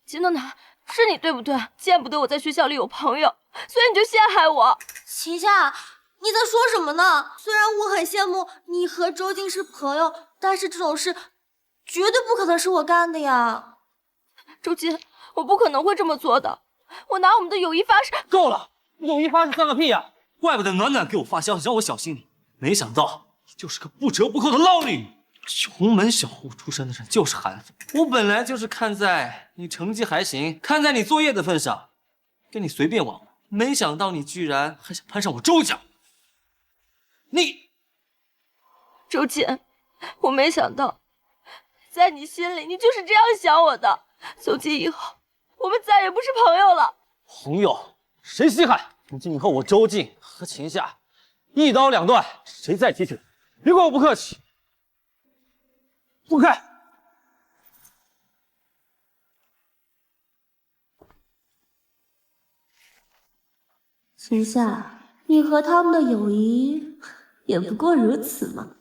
秦暖暖，是你对不对？见不得我在学校里有朋友，所以你就陷害我。秦夏，你在说什么呢？虽然我很羡慕你和周静是朋友，但是这种事绝对不可能是我干的呀。周静，我不可能会这么做的。我拿我们的友谊发誓。够了，友谊发誓算个屁呀！怪不得暖暖给我发消息让我小心你，没想到你就是个不折不扣的捞女。穷门小户出身的人就是寒碜。我本来就是看在你成绩还行，看在你作业的份上，跟你随便玩玩，没想到你居然还想攀上我周家。你，周瑾，我没想到，在你心里你就是这样想我的。从今以后，我们再也不是朋友了。朋友，谁稀罕？从今以后，我周静和秦夏一刀两断，谁再提起，别怪我不客气。滚开！秦夏，你和他们的友谊也不过如此嘛。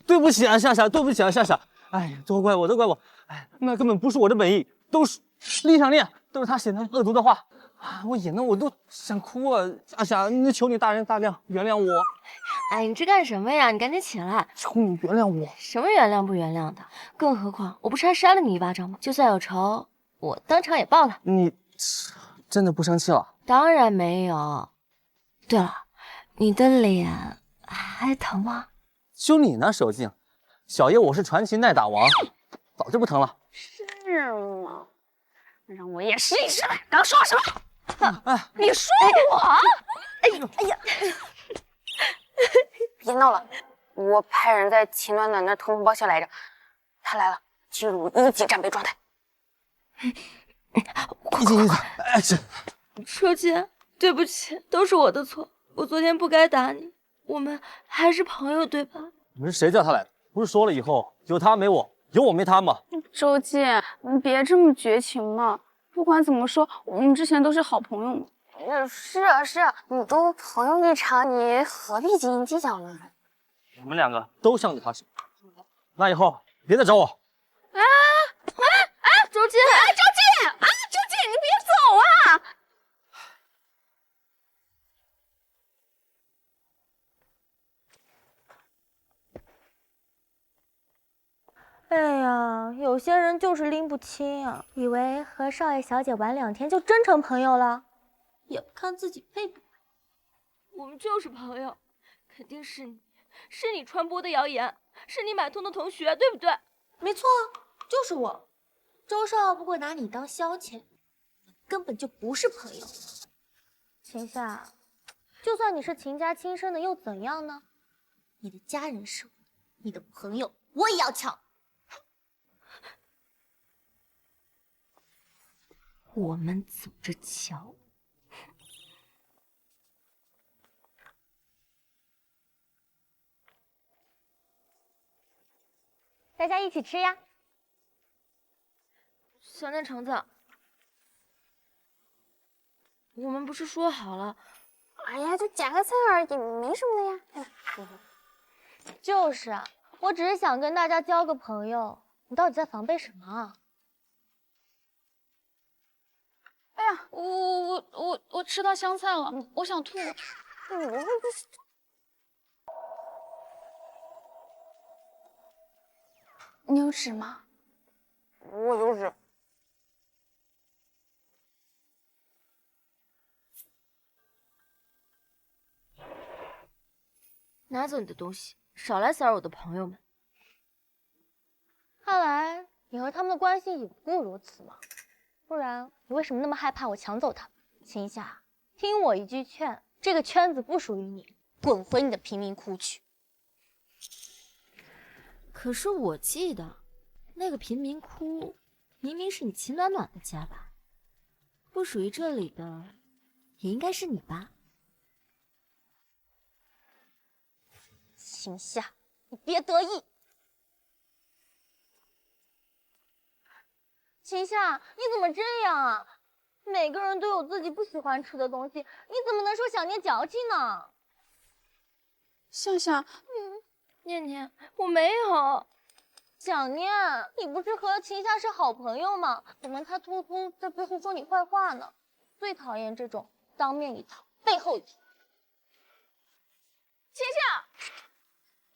对不起啊，夏夏，对不起啊，夏夏。哎呀，都怪我，都怪我。哎，那根本不是我的本意，都是厉上恋，都是他写那恶毒的话啊！我演的我都想哭啊！夏夏，那求你大人大量原谅我。哎，你这干什么呀？你赶紧起来！求你原谅我。什么原谅不原谅的？更何况我不是还扇了你一巴掌吗？就算有仇，我当场也报了。你真的不生气了？当然没有。对了，你的脸还疼吗？就你那手劲，小爷我是传奇耐打王，早就不疼了。是吗？让我也试一试呗。刚说什么？你说我？哎呀！别闹了，我派人在秦暖暖那儿通风报信来着，他来了，进入1级战备状态。哎，是。周姐，对不起，都是我的错，我昨天不该打你。我们还是朋友，对吧？你们是谁叫他来的？不是说了以后有他没我，有我没他吗？周姐，你别这么绝情嘛。不管怎么说，我们之前都是好朋友嘛。是啊，你都朋友一场，你何必斤斤计较呢？你们两个都向着他使，那以后别再找我。周姐，周姐，周姐，你别走啊！哎呀，有些人就是拎不清啊，以为和少爷小姐玩2天就真成朋友了，也不看自己配不配。我们就是朋友，肯定是你传播的谣言，是你买通的同学，对不对？没错，就是我。周少不过拿你当消遣，根本就不是朋友。秦夏，就算你是秦家亲生的又怎样呢？你的家人是我，你的朋友我也要抢。我们走着瞧。大家一起吃呀！小念橙子，我们不是说好了？哎呀，就夹个菜而已，没什么的呀。就是啊，我只是想跟大家交个朋友。你到底在防备什么啊？哎呀，我吃到香菜了，我想吐。你有纸吗？我有纸。拿走你的东西，少来骚扰我的朋友们。看来你和他们的关系也不过如此嘛，不然你为什么那么害怕我抢走他们？秦夏，听我一句劝，这个圈子不属于你，滚回你的贫民窟去。可是我记得，那个贫民窟明明是你秦暖暖的家吧？不属于这里的，也应该是你吧？秦夏，你别得意。秦夏，你怎么这样啊？每个人都有自己不喜欢吃的东西，你怎么能说小念矫情呢？夏夏，念念，我没有。小念，你不是和秦夏是好朋友吗？怎么他偷偷在背后说你坏话呢？最讨厌这种当面一套，背后一套。秦夏，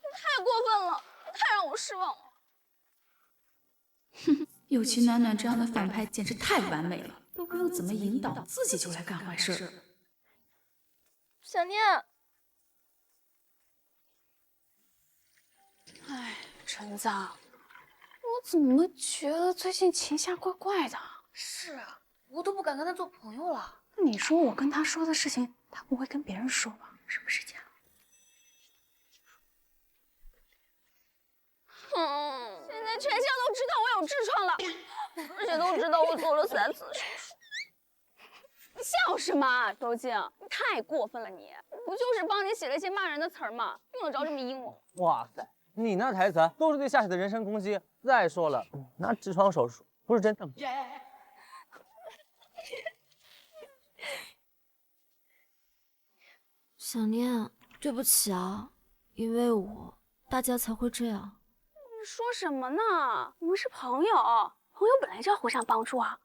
你太过分了，你太让我失望了。哼，有秦暖暖这样的反派简直太完美了，都不用怎么引导，自己就来干坏事。小念，哎，陈子，我怎么觉得最近秦夏怪怪的？是啊，我都不敢跟他做朋友了。你说我跟他说的事情，他不会跟别人说吧？是不是这样？现在全校都知道我有痔疮了，而且都知道我做了3次手术。你笑什么，周静？你太过分了你！不就是帮你写了一些骂人的词儿吗？用得着这么阴我？哇塞，你那台词都是对夏夏的人身攻击。再说了，那痔疮手术不是真的吗？小念，对不起啊，因为大家才会这样。你说什么呢？我们是朋友，朋友本来就要互相帮助啊。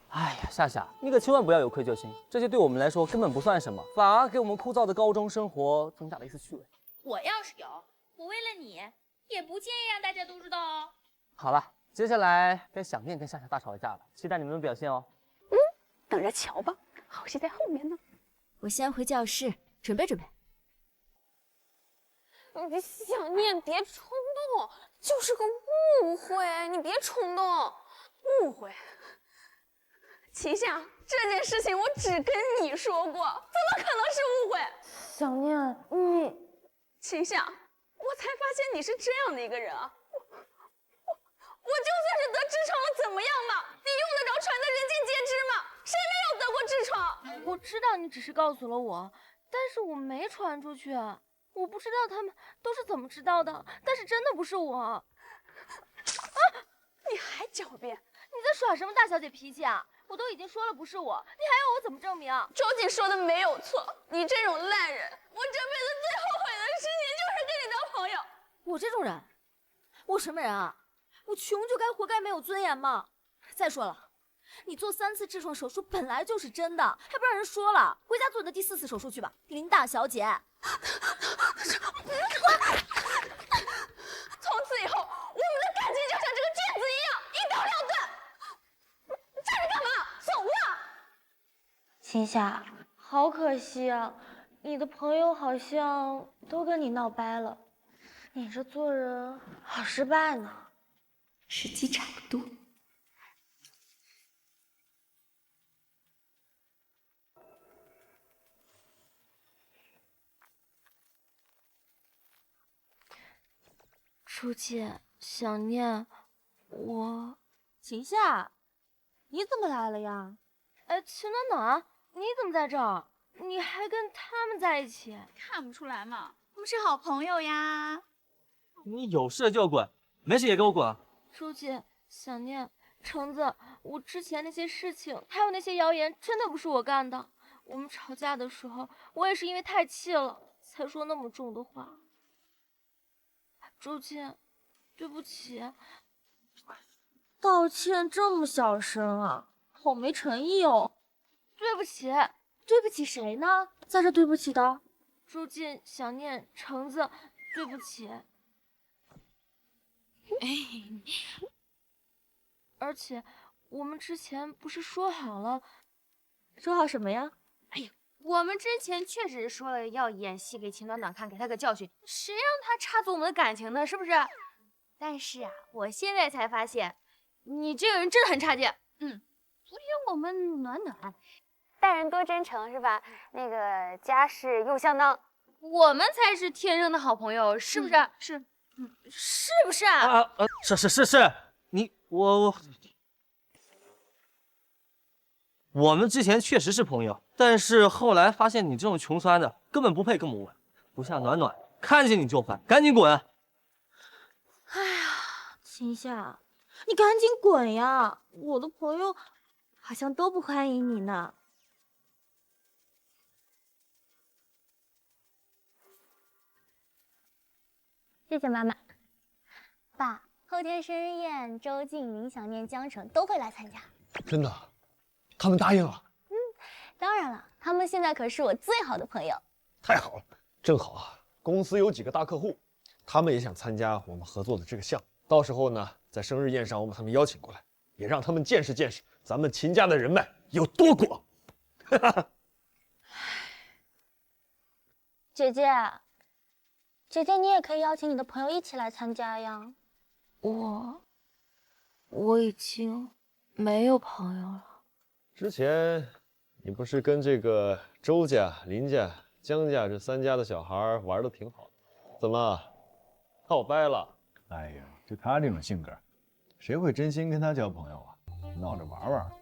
哎呀，夏夏，你可千万不要有愧疚心，这些对我们来说根本不算什么，反而给我们枯燥的高中生活增加了一丝趣味。我要是有，我为了你，也不介意让大家都知道哦。好了，接下来该想念跟夏夏大吵一架了，期待你们的表现哦。等着瞧吧，好戏在后面呢。我先回教室准备准备。你想念，别冲动，就是个误会，你别冲动。误会？秦夏，这件事情我只跟你说过，怎么可能是误会？想念你，秦夏，我才发现你是这样的一个人啊！我就算是得痔疮了，怎么样嘛？你用得着传得人尽皆知吗？谁没有得过痔疮？我知道你只是告诉了我，但是我没传出去。我不知道他们都是怎么知道的，但是真的不是我。啊！你还狡辩？你在耍什么大小姐脾气啊？我都已经说了不是我，你还要我怎么证明？周瑾说的没有错，你这种烂人，我这辈子最后悔的事情就是跟你当朋友。我这种人，我什么人啊？我穷就该活该没有尊严吗？再说了，你做3次痔疮手术本来就是真的，还不让人说了？回家做你的第4次手术去吧，林大小姐。从此以后，我们的感情就像这个卷子一样，一刀两断。站着干嘛？走啊！秦夏，好可惜啊，你的朋友好像都跟你闹掰了，你这做人好失败呢。时机差不多。初见，想念我。秦夏，你怎么来了呀？哎，秦暖暖，你怎么在这儿？你还跟他们在一起？看不出来嘛，我们是好朋友呀。你有事就滚，没事也给我滚。初见，想念，橙子，我之前那些事情，还有那些谣言，真的不是我干的。我们吵架的时候，我也是因为太气了，才说那么重的话。周瑾，对不起。道歉这么小声啊，好没诚意哦。对不起，对不起谁呢？在这对不起的？周瑾，想念，橙子，对不起。而且我们之前不是说好了？说好什么呀？哎呀，我们之前确实说了要演戏给秦暖暖看，给他个教训，谁让他插足我们的感情呢？是不是？但是啊，我现在才发现，你这个人真的很差劲。昨天我们暖暖待人多真诚是吧？那个家世又相当，我们才是天生的好朋友，是不是？是。是不是啊？是，我们之前确实是朋友，但是后来发现你这种穷酸的根本不配跟我们玩，不像暖暖，看见你就烦，赶紧滚！哎呀，秦夏，你赶紧滚呀！我的朋友好像都不欢迎你呢。谢谢妈妈。爸，后天生日宴，周瑾、林想念、江澄都会来参加。真的？他们答应了？当然了，他们现在可是我最好的朋友。太好了，正好啊，公司有几个大客户，他们也想参加我们合作的这个项目。到时候呢，在生日宴上我把他们邀请过来，也让他们见识见识咱们秦家的人脉有多广。姐姐，你也可以邀请你的朋友一起来参加呀。我已经没有朋友了。之前你不是跟这个周家、林家、江家这3家的小孩玩的挺好的，怎么闹掰了？哎呀，就他这种性格，谁会真心跟他交朋友啊？闹着玩玩。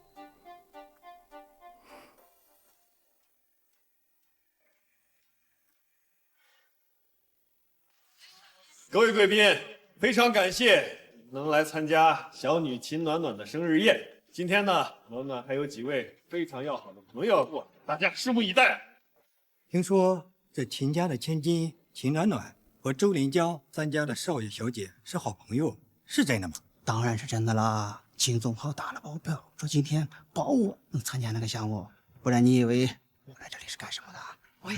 各位贵宾，非常感谢能来参加小女秦暖暖的生日宴。今天呢，暖暖还有几位非常要好的朋友要过，大家拭目以待。听说这秦家的千金秦暖暖和周林江3家的少爷小姐是好朋友，是真的吗？当然是真的啦！秦总好打了包票，说今天保我能参加那个项目，不然你以为我来这里是干什么的？我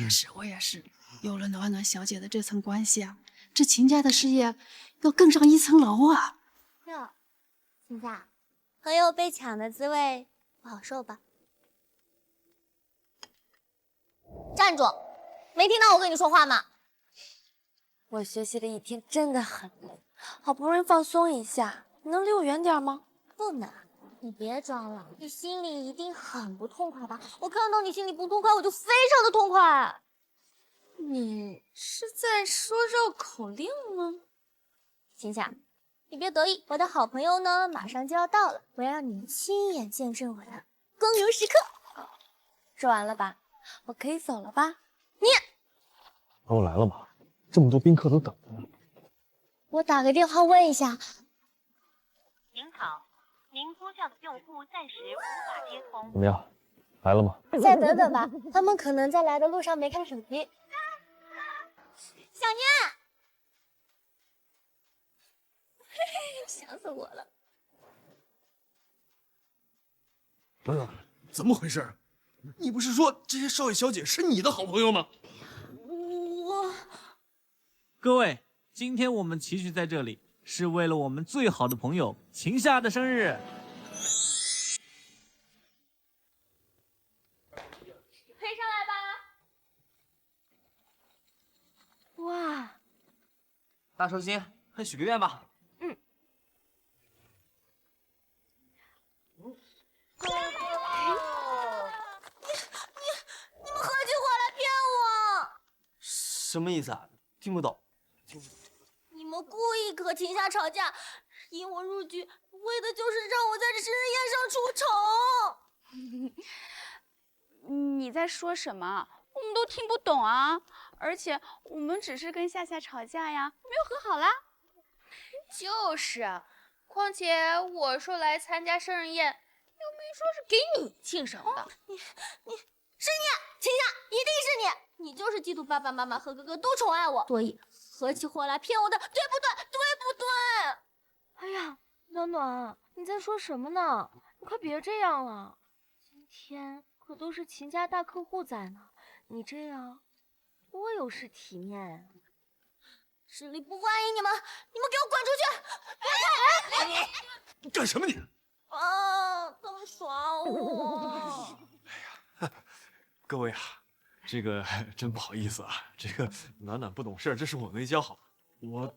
也是，有了暖暖小姐的这层关系啊，这秦家的事业要更上一层楼啊！哟，秦夏，朋友被抢的滋味不好受吧？站住！没听到我跟你说话吗？我学习了一天，真的很累，好不容易放松一下，你能离我远点吗？不能，你别装了，你心里一定很不痛快吧？我看到你心里不痛快，我就非常的痛快。你是在说绕口令吗？秦夏，你别得意，我的好朋友呢马上就要到了，我要让你们亲眼见证我的光荣时刻。说完了吧？我可以走了吧？你，朋友来了吗？这么多宾客都等着呢。我打个电话问一下。您好，您拨叫的用户暂时无法接通。怎么样，来了吗？再等等吧，他们可能在来的路上没看手机。小年，想死我了。怎么回事？你不是说这些少爷小姐是你的好朋友吗？各位，今天我们齐聚在这里，是为了我们最好的朋友秦夏的生日。可以上来吧。哇，大寿星，快许个愿吧。你们合起伙来骗我！什么意思啊？听不懂。你们故意和秦夏吵架，引我入局，为的就是让我在这生日宴上出丑。你在说什么？我们都听不懂啊！而且我们只是跟夏夏吵架呀，没有和好啦。就是，况且我说来参加生日宴，又没说是给你庆生的。是你，秦夏，一定是你！你就是嫉妒爸爸妈妈和哥哥都宠爱我，所以合起伙来骗我的，对不对？对不对？哎呀，暖暖，你在说什么呢？你快别这样了，今天可都是秦家大客户在呢，你这样多有失体面。市里不欢迎你们，你们给我滚出去！别看！你干什么你？啊，他们耍我！各位啊，这个真不好意思啊，这个暖暖不懂事，这是我没教好，我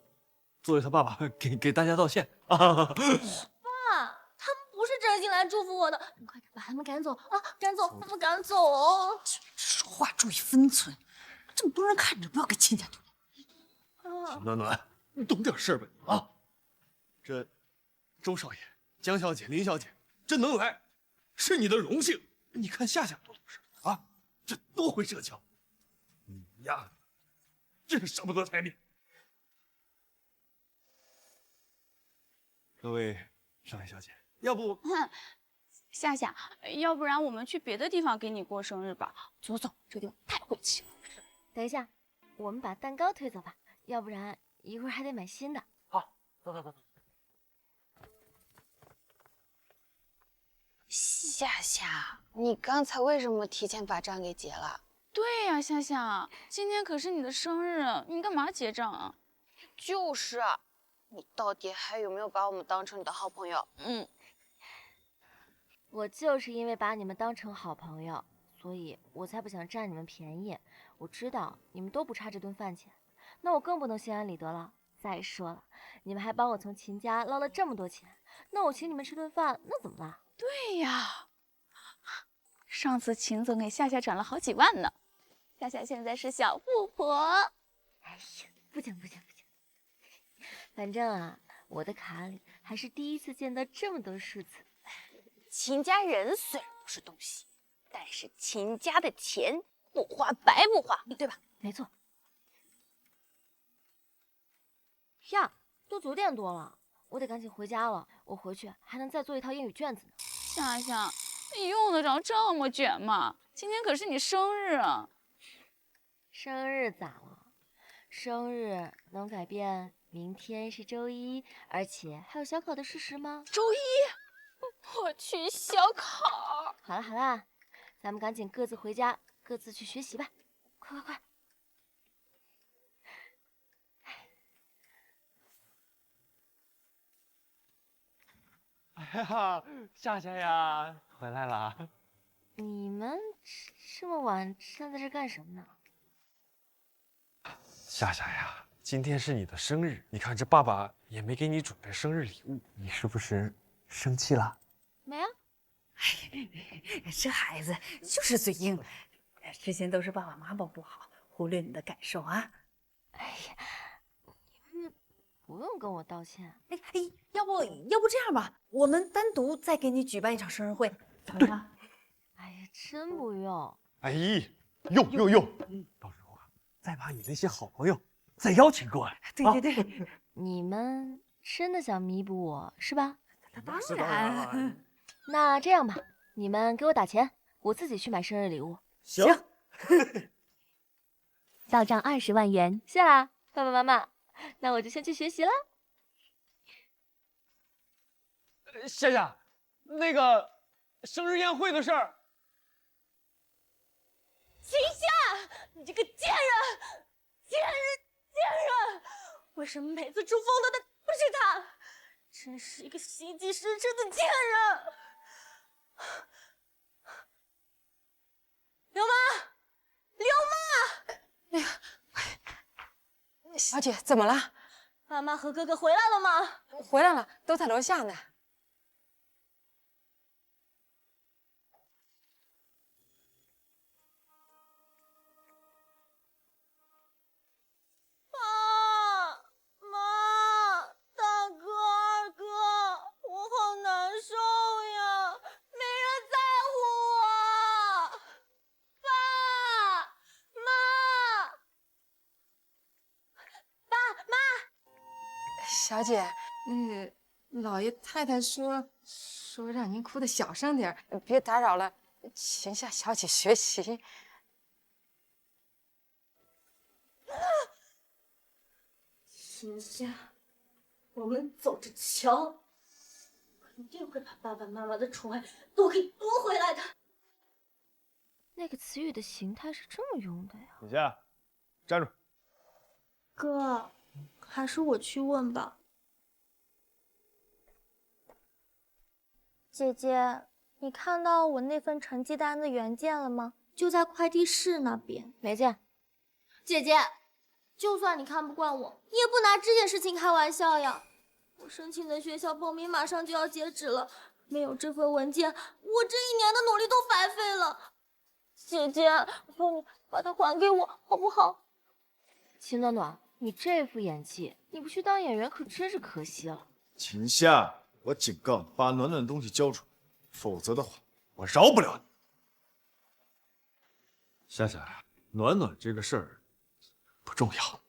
作为他爸爸给大家道歉啊。爸，他们不是真心来祝福我的，你快点把他们赶走啊！赶走，把他们赶走！说话注意分寸，这么多人看着，不要给亲家丢脸。暖暖，你懂点事儿呗啊！这周少爷、江小姐、林小姐，这能来是你的荣幸。你看夏夏多懂事啊，这多会社交。你呀，真舍不得台面。各位少爷小姐，要不夏夏，要不然我们去别的地方给你过生日吧？走走，这地方太晦气了。等一下，我们把蛋糕推走吧，要不然一会儿还得买新的。好，走走走。夏夏，你刚才为什么提前把账给结了？对呀，夏夏，今天可是你的生日，你干嘛结账啊？就是，你到底还有没有把我们当成你的好朋友？我就是因为把你们当成好朋友，所以我才不想占你们便宜。我知道你们都不差这顿饭钱，那我更不能心安理得了。再说了，你们还帮我从秦家捞了这么多钱，那我请你们吃顿饭，那怎么了？对呀，上次秦总给夏夏转了好几万呢，夏夏现在是小富婆。哎呀，不讲，反正啊，我的卡里还是第一次见到这么多数字。秦家人虽然不是东西，但是秦家的钱不花白不花，对吧？没错。呀，都9点多了，我得赶紧回家了。我回去还能再做一套英语卷子呢。夏夏，你用得着这么卷吗？今天可是你生日啊！生日咋了？生日能改变明天是周一，而且还有小考的事实吗？周一，我去小考。好了好了，咱们赶紧各自回家，各自去学习吧。快！哎呀，夏夏呀，回来了。你们这么晚站在这干什么呢？夏夏呀，今天是你的生日，你看这爸爸也没给你准备生日礼物，你是不是生气了？没啊。这孩子就是嘴硬，之前都是爸爸妈妈不好，忽略你的感受啊。哎呀，你们不用跟我道歉。哎，要不这样吧，我们单独再给你举办一场生日会，怎么样？哎呀，真不用。哎，用，到时候啊，再把你那些好朋友再邀请过来。对，你们真的想弥补我是吧？当然。那这样吧，你们给我打钱，我自己去买生日礼物。行。到账20万元，谢啦，爸爸妈妈。那我就先去学习了。夏夏，那个生日宴会的事儿。秦夏，你这个贱人！贱人！为什么每次出风头的不是他？真是一个心机深沉的贱人！刘妈，哎呀，小姐怎么了？爸妈和哥哥回来了吗？回来了，都在楼下呢。小姐，那个老爷太太说让您哭得小声点，别打扰了秦夏小姐学习。秦夏，我们走着瞧，肯定会把爸爸妈妈的宠爱都给夺回来的。那个词语的形态是这么用的呀？秦夏，站住！哥，还是我去问吧。姐姐，你看到我那份成绩单的原件了吗？就在快递室那边。没见。姐姐，就算你看不惯我，你也不拿这件事情开玩笑呀。我申请的学校报名马上就要截止了，没有这份文件，我这1年的努力都白费了。姐姐，求你把它还给我，好不好？秦暖暖，你这副演技，你不去当演员可真是可惜了。秦夏。我警告，把暖暖的东西交出来，否则的话，我饶不了你。夏夏，暖暖这个事儿不重要。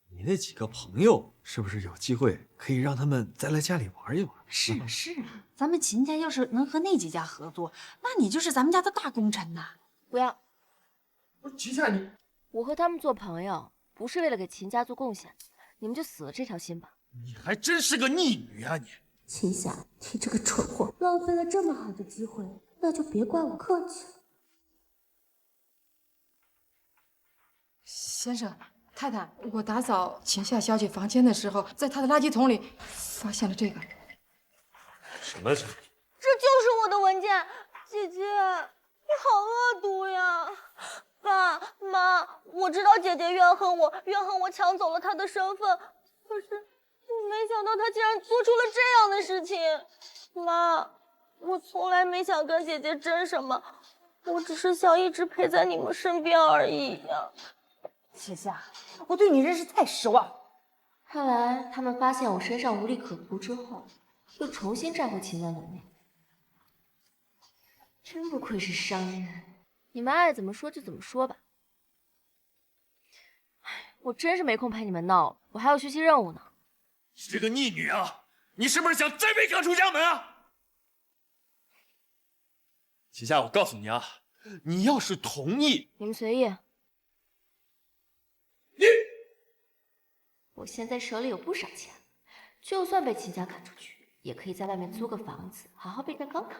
你那几个朋友是不是有机会可以让他们再来家里玩一玩？是啊，咱们秦家要是能和那几家合作，那你就是咱们家的大功臣呐。不要。不是秦夏，你我和他们做朋友，不是为了给秦家做贡献，你们就死了这条心吧。你还真是个逆女啊你！秦夏，你这个蠢货，浪费了这么好的机会，那就别怪我客气了。先生、太太，我打扫秦夏小姐房间的时候，在她的垃圾桶里发现了这个。什么？这就是我的文件，姐姐，你好恶毒呀！爸妈，我知道姐姐怨恨我抢走了她的身份，可是。没想到他竟然做出了这样的事情，妈，我从来没想跟姐姐争什么，我只是想一直陪在你们身边而已呀。秦夏，我对你真是太失望。看来他们发现我身上无利可图之后，又重新站回秦暖暖那。真不愧是商人，你们爱怎么说就怎么说吧。哎，我真是没空陪你们闹了，我还有学习任务呢。你这个逆女啊！你是不是想再被赶出家门啊？秦夏，我告诉你啊，你要是同意，你们随意。你，我现在手里有不少钱，就算被秦家赶出去，也可以在外面租个房子，好好备战高考，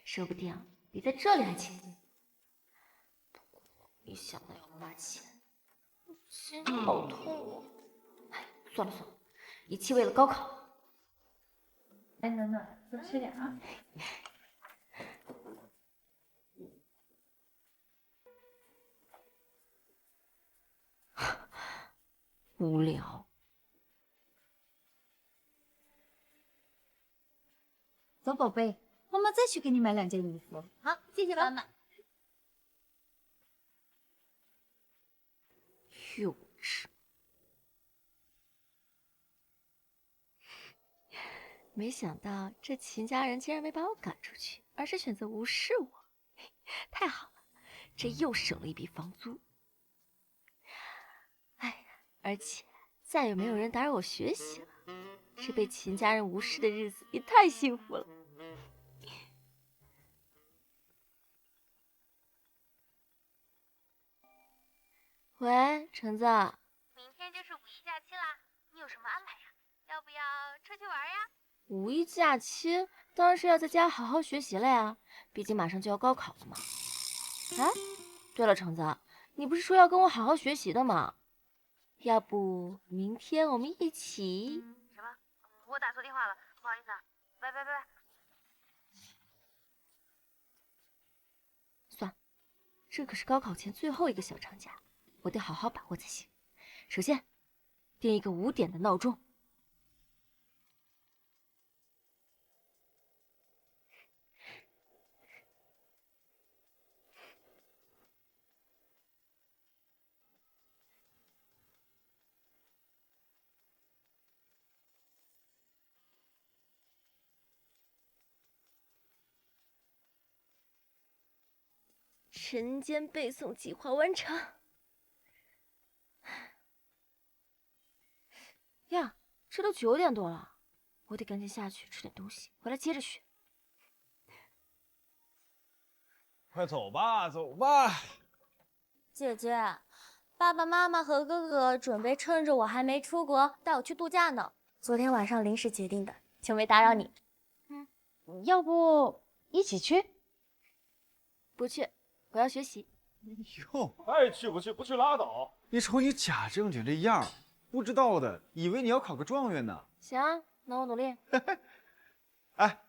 说不定比在这里还轻松。不过一想到要花钱，心好痛啊！哎，算了算了。一切为了高考。哎，暖暖，多吃点啊。无聊。走，宝贝，妈妈再去给你买2件衣服。好，谢谢妈妈。幼稚。没想到这秦家人竟然没把我赶出去，而是选择无视我，太好了，这又省了一笔房租。哎呀，而且再也没有人打扰我学习了，这被秦家人无视的日子也太幸福了。喂，橙子。明天就是5一假期啦，你有什么安排呀？要不要出去玩呀5一假期当然是要在家好好学习了呀，毕竟马上就要高考了嘛。哎，对了，橙子，你不是说要跟我好好学习的吗？要不明天我们一起？什么？我打错电话了，不好意思啊，拜拜拜拜。算了，这可是高考前最后一个小长假，我得好好把握才行。首先，定一个5点的闹钟。晨间背诵计划完成。呀，这都9点多了，我得赶紧下去吃点东西，回来接着学。快走吧，走吧。姐姐，爸爸妈妈和哥哥准备趁着我还没出国带我去度假呢。昨天晚上临时决定的，就没打扰你。要不一起去？不去，我要学习。哟，爱去不去，不去拉倒。你瞅你假正经这样，不知道的以为你要考个状元呢。行啊，那我努力。哎，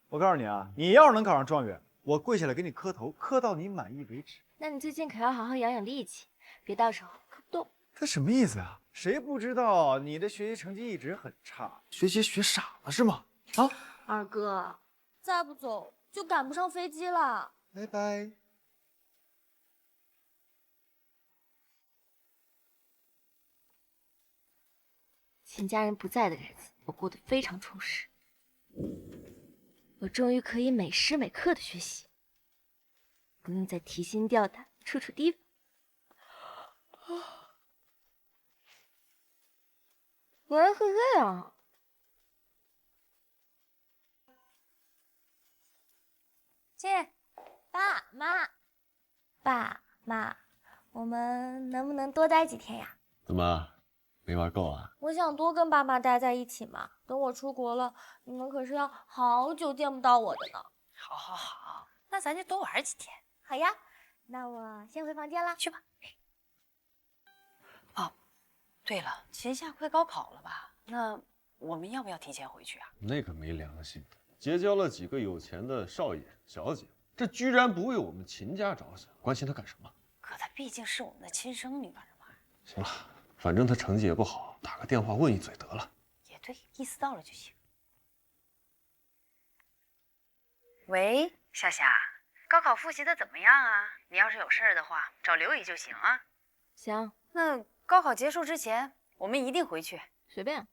我告诉你啊，你要是能考上状元，我跪下来给你磕头，磕到你满意为止。那你最近可要好好养养力气，别到时候磕不动。他什么意思啊？谁不知道你的学习成绩一直很差，学习学傻了是吗？啊，二哥，再不走就赶不上飞机了。拜拜。秦家人不在的日子，我过得非常充实。我终于可以每时每刻的学习，不用再提心吊胆、处处提防。原来是这样。爸妈，我们能不能多待几天呀？怎么，没玩够啊？我想多跟爸妈待在一起嘛。等我出国了，你们可是要好久见不到我的呢。好，好，好，那咱就多玩几天。好呀，那我先回房间啦。去吧。哦，对了，秦夏快高考了吧？那我们要不要提前回去啊？那个没良心，结交了几个有钱的少爷小姐，这居然不为我们秦家着想，关心她干什么？可她毕竟是我们的亲生女儿嘛。行了，反正她成绩也不好，打个电话问一嘴得了。也对，意思到了就行。喂，夏夏，高考复习的怎么样啊？你要是有事儿的话，找刘姨就行啊。行，那高考结束之前，我们一定回去。随便。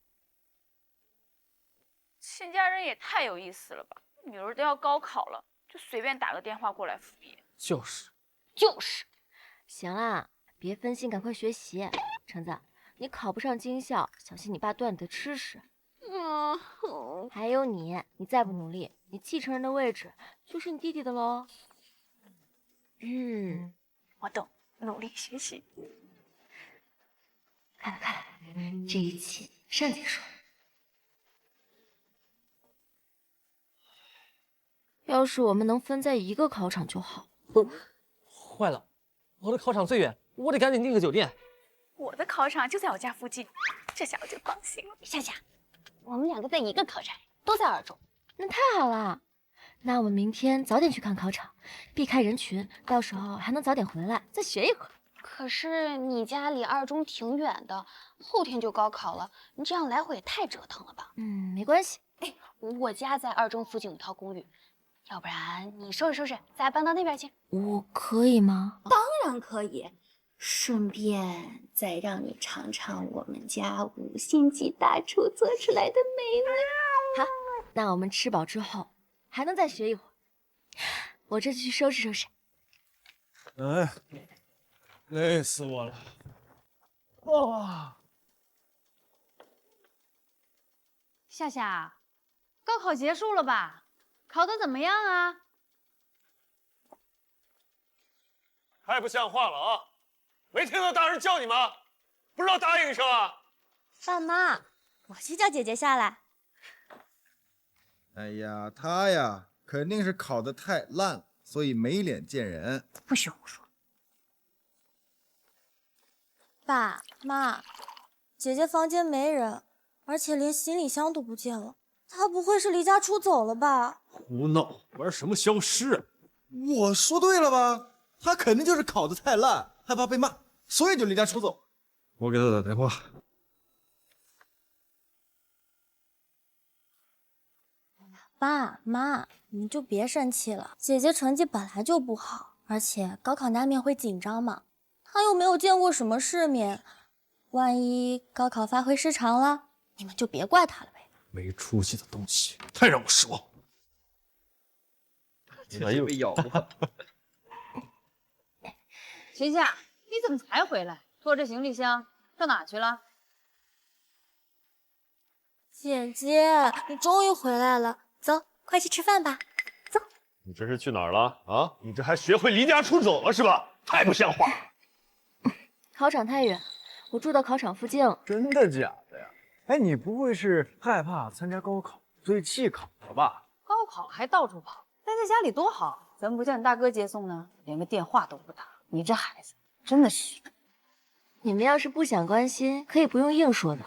秦家人也太有意思了吧！女儿都要高考了，就随便打个电话过来复习。就是。行啦，别分心，赶快学习。橙子，你考不上京校，小心你爸断你的吃食。还有你再不努力，你继承人的位置就是你弟弟的喽。我懂，努力学习。看来，这一切上节说。要是我们能分在一个考场就好。坏了，我的考场最远，我得赶紧订个酒店。我的考场就在我家附近，这下我就放心了。夏夏，我们2个在一个考场，都在2中，那太好了。那我们明天早点去看考场，避开人群，到时候还能早点回来，再学一会儿。可是你家离二中挺远的，后天就高考了，你这样来回也太折腾了吧？没关系。哎，我家在二中附近有套公寓，要不然你收拾收拾，咱搬到那边去。我可以吗？当然可以，顺便再让你尝尝我们家5星级大厨做出来的美味。好，那我们吃饱之后还能再学一会儿。我这就去收拾收拾。哎，累死我了！哇！夏夏，高考结束了吧？考得怎么样啊？太不像话了啊！没听到大人叫你吗？不知道答应一声啊？爸妈，我去叫姐姐下来。哎呀，他呀，肯定是考得太烂了，所以没脸见人。不许胡说！爸妈，姐姐房间没人，而且连行李箱都不见了。她不会是离家出走了吧？胡闹，玩什么消失啊？我说对了吧？他肯定就是考得太烂，害怕被骂，所以就离家出走。我给他打电话。爸妈，你们就别生气了。姐姐成绩本来就不好，而且高考难免会紧张嘛。她又没有见过什么世面，万一高考发挥失常了，你们就别怪她了呗。没出息的东西，太让我失望。这是被咬过。秦夏，你怎么才回来？拖着行李箱上哪去了？姐姐，你终于回来了，走，快去吃饭吧。走。你这是去哪儿了啊？你这还学会离家出走了是吧？太不像话了！考场太远，我住到考场附近了。真的假的呀？哎，你不会是害怕参加高考，所以弃考了吧？高考还到处跑，待在家里多好，怎么不叫你大哥接送呢？连个电话都不打，你这孩子真的是。你们要是不想关心，可以不用硬说的。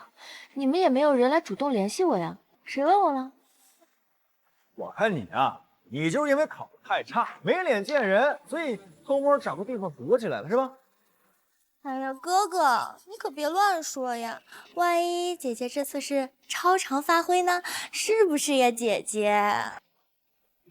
你们也没有人来主动联系我呀，谁问我了？我看你啊，你就是因为考得太差，没脸见人，所以偷摸找个地方躲起来了，是吧？哎呀，哥哥，你可别乱说呀！万一姐姐这次是超常发挥呢？是不是呀，姐姐？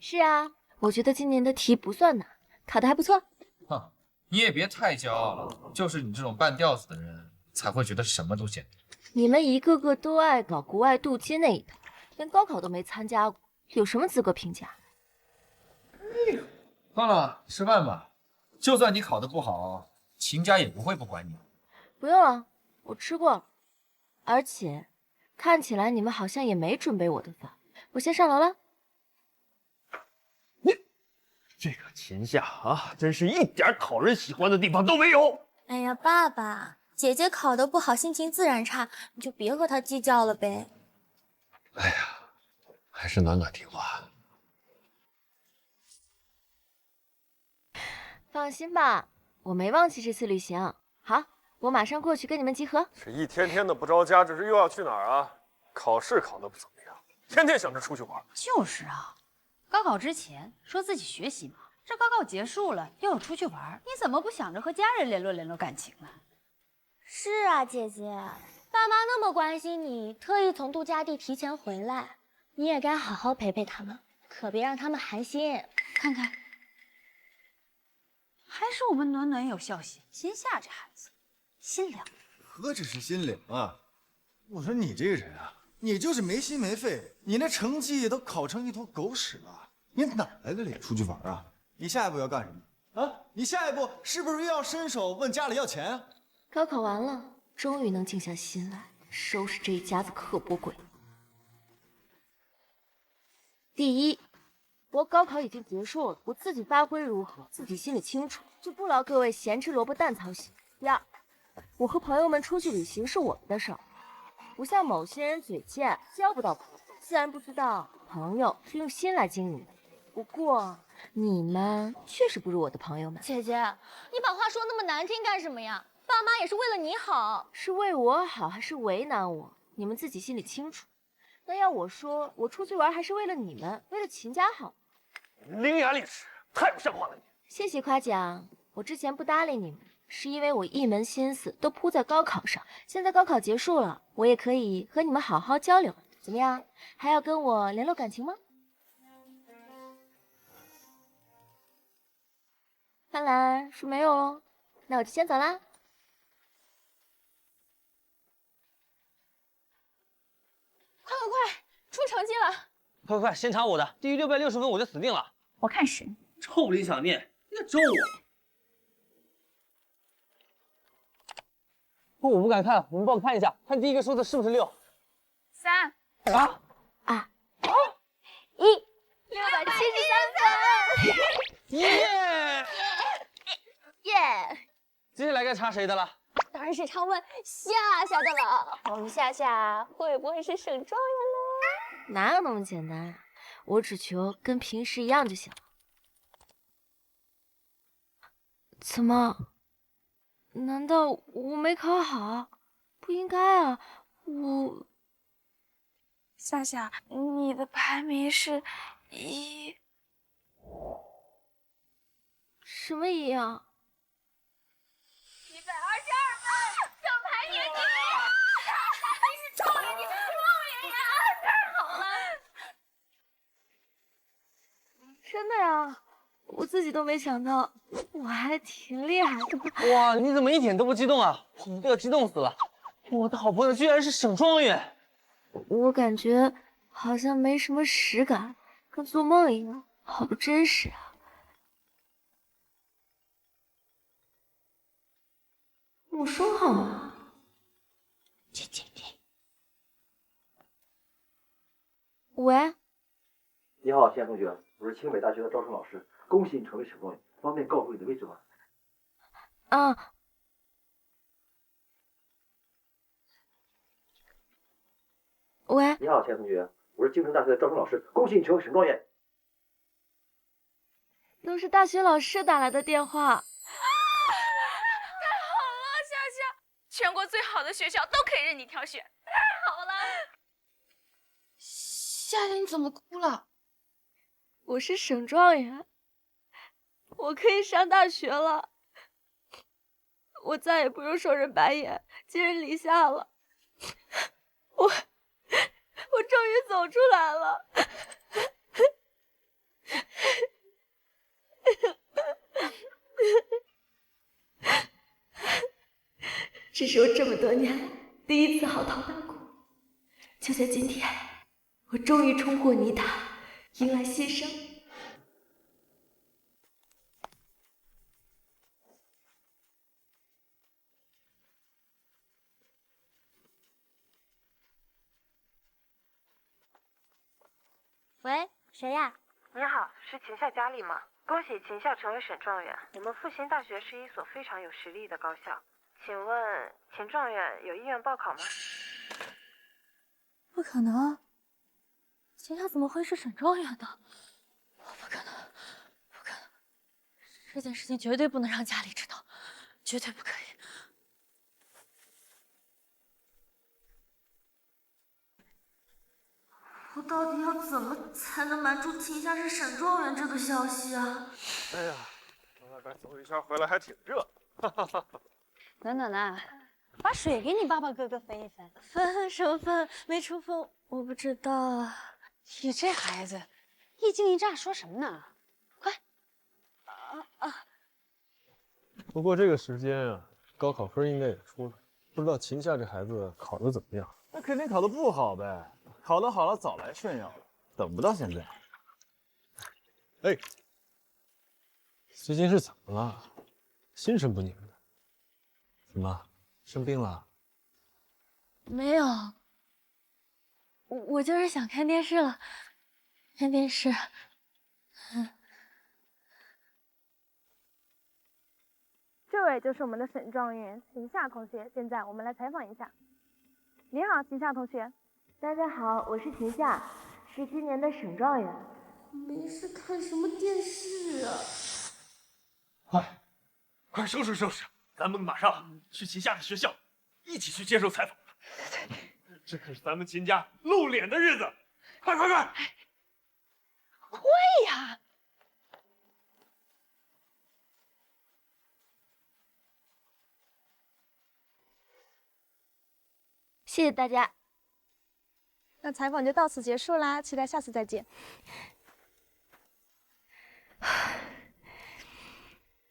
是啊，我觉得今年的题不算难，考得还不错。哼，你也别太骄傲了，就是你这种半吊子的人才会觉得什么都简单。你们一个个都爱搞国外镀金那一套，连高考都没参加过，有什么资格评价？算了，吃饭吧。就算你考得不好，秦家也不会不管你。不用了，我吃过了，而且看起来你们好像也没准备我的饭，我先上楼了。这个秦夏啊，真是一点讨人喜欢的地方都没有。哎呀，爸爸，姐姐考得不好，心情自然差，你就别和她计较了呗。哎呀，还是暖暖听话。放心吧，我没忘记这次旅行。好，我马上过去跟你们集合。这一天天的不着家，这是又要去哪儿啊？考试考得不怎么样，天天想着出去玩。就是啊，高考之前说自己学习嘛，这高考结束了又要出去玩，你怎么不想着和家人联络联络感情呢？是啊，姐姐，爸妈那么关心你，特意从度假地提前回来，你也该好好陪陪他们，可别让他们寒心。看看，还是我们暖暖有孝心，秦夏这孩子心凉。何止是心凉啊！我说你这个人啊，你就是没心没肺，你那成绩都考成一坨狗屎了，你哪来的脸出去玩啊？你下一步要干什么啊？你下一步是不是又要伸手问家里要钱啊？高考完了，终于能静下心来收拾这一家子刻薄鬼。第一，我高考已经结束了，我自己发挥如何，自己心里清楚，就不劳各位咸吃萝卜淡操心。第二，我和朋友们出去旅行是我们的事儿，不像某些人嘴贱，交不到朋友，自然不知道朋友是用心来经营的。不过你们确实不如我的朋友们。姐姐，你把话说那么难听干什么呀？爸妈也是为了你好，是为我好还是为难我？你们自己心里清楚。那要我说，我出去玩还是为了你们，为了秦家好。伶牙俐齿，太不像话了你！谢谢夸奖，我之前不搭理你们，是因为我一门心思都扑在高考上。现在高考结束了，我也可以和你们好好交流，怎么样？还要跟我联络感情吗？看来是没有喽，那我就先走啦。快快快，出成绩了！快快快，先查我的，低于660分我就死定了。我看是臭不理想面，你在咒我？我不敢看，我们帮我看一下，看第一个数字是不是6。3、啊1，673分！耶！耶！接下来该查谁的了？当然是常问夏夏的了。我们夏夏会不会是省状元呢？哪有那么简单啊？我只求跟平时一样就行了。怎么？难道我没考好？不应该啊！我夏夏，你的排名是1。什么1啊？122分，省排名第1！你是状元，你是状元呀！太好了！真的呀？我自己都没想到，我还挺厉害的。哇，你怎么一点都不激动啊？我都要激动死了！我的好朋友居然是省状元！我感觉好像没什么实感，跟做梦一样，好不真实啊！没收好吗？切。喂。你好，夏同学，我是清北大学的招生老师，恭喜你成为省状元，方便告诉你的位置吗？啊。喂。你好，夏同学，我是京城大学的招生老师，恭喜你成为省状元。都是大学老师打来的电话。太好了，夏夏，全国最好的学校都可以任你挑选，太好了！夏夏，你怎么哭了？我是省状元，我可以上大学了，我再也不用受人白眼、寄人篱下了，我终于走出来了。这是我这么多年来第一次嚎啕大哭，就在今天，我终于冲破泥潭，迎来新生。喂，谁呀？你好，是秦夏佳丽吗？恭喜秦夏成为省状元。我们复兴大学是一所非常有实力的高校，请问秦状元有意愿报考吗？不可能，秦夏怎么会是省状元的？不可能，不可能！这件事情绝对不能让家里知道，绝对不可以。我到底要怎么才能瞒住秦夏是省状元这个消息啊？哎呀，从外边走一圈回来还挺热。暖暖呐，把水给你爸爸哥哥分一分。分什么分？没出分，我不知道啊。你这孩子，一惊一乍说什么呢？快！不过这个时间啊，高考分应该也出了，不知道秦夏这孩子考得怎么样？那肯定考得不好呗，考得好了早来炫耀了，等不到现在。哎，最近是怎么了？心神不宁的。怎么生病了？没有，我就是想看电视了，看电视。这位就是我们的省状元秦夏同学，现在我们来采访一下。你好，秦夏同学。大家好，我是秦夏，是今年的省状元。没事看什么电视啊？快收拾收拾，咱们马上去秦夏的学校，一起去接受采访。这可是咱们秦家露脸的日子，快！会呀！谢谢大家。那采访就到此结束啦，期待下次再见。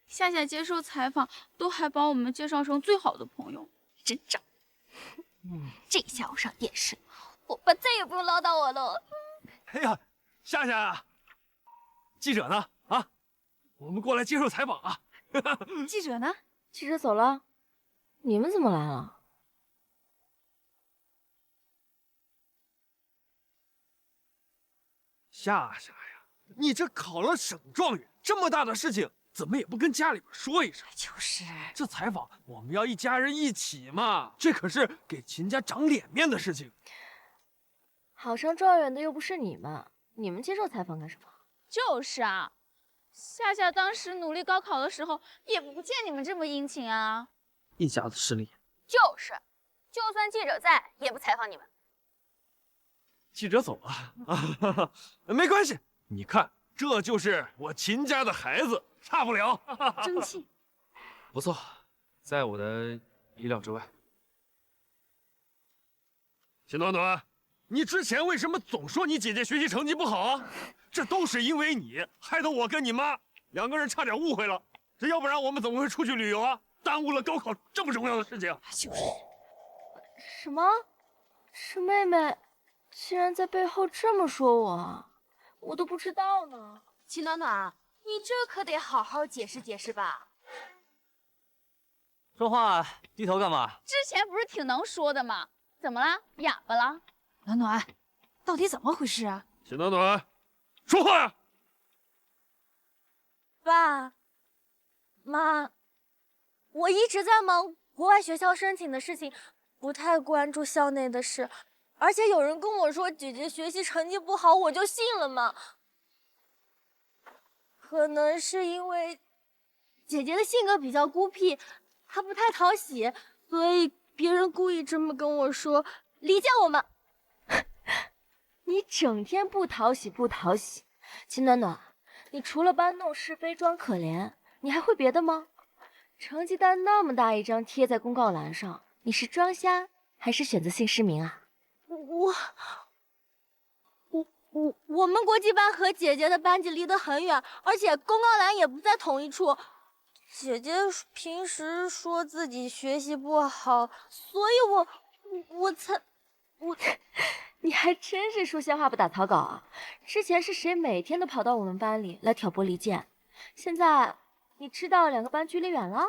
夏夏接受采访都还把我们介绍成最好的朋友，真仗。这下我上电视，我爸再也不用唠叨我了。哎呀，夏夏啊，记者呢？啊，我们过来接受采访啊。记者呢？记者走了，你们怎么来了？夏夏呀，你这考了省状元，这么大的事情，怎么也不跟家里边说一声？就是，这采访我们要一家人一起嘛，这可是给秦家长脸面的事情。考上状元的又不是你们，你们接受采访干什么？就是啊，夏夏当时努力高考的时候，也不见你们这么殷勤啊。一家子势利眼。就是，就算记者在，也不采访你们。记者走了啊，没关系，你看，这就是我秦家的孩子，差不了。争气，不错，在我的意料之外。秦暖暖，你之前为什么总说你姐姐学习成绩不好啊？这都是因为你，害得我跟你妈两个人差点误会了。这要不然我们怎么会出去旅游啊？耽误了高考这么重要的事情。就是。什么？是妹妹竟然在背后这么说我，我都不知道呢。秦暖暖，你这可得好好解释解释吧。说话低头干嘛？之前不是挺能说的吗？怎么了？哑巴了？暖暖，到底怎么回事啊？秦暖暖，说话呀！爸妈，我一直在忙国外学校申请的事情，不太关注校内的事。而且有人跟我说姐姐学习成绩不好，我就信了嘛。可能是因为姐姐的性格比较孤僻，她不太讨喜，所以别人故意这么跟我说，离间我们。你整天不讨喜不讨喜，秦暖暖，你除了搬弄是非装可怜，你还会别的吗？成绩单那么大一张贴在公告栏上，你是装瞎还是选择性失明啊？我们国际班和姐姐的班级离得很远，而且公告栏也不在同一处。姐姐平时说自己学习不好，所以我才。你还真是说闲话不打草稿啊！之前是谁每天都跑到我们班里来挑拨离间，现在你知道两个班距离远了？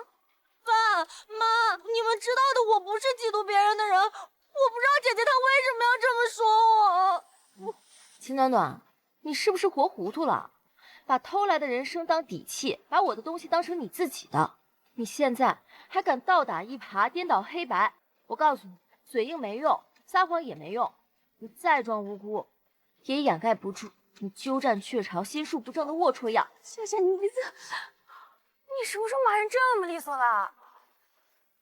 爸妈，你们知道的，我不是嫉妒别人的人，我不知道姐姐她为什么要这么说我。秦暖暖，你是不是活糊涂了？把偷来的人生当底气，把我的东西当成你自己的，你现在还敢倒打一耙，颠倒黑白？我告诉你，嘴硬没用，撒谎也没用，你再装无辜，也掩盖不住你鸠占鹊巢、心术不正的龌龊样。夏夏，你什么时候骂人这么利索了？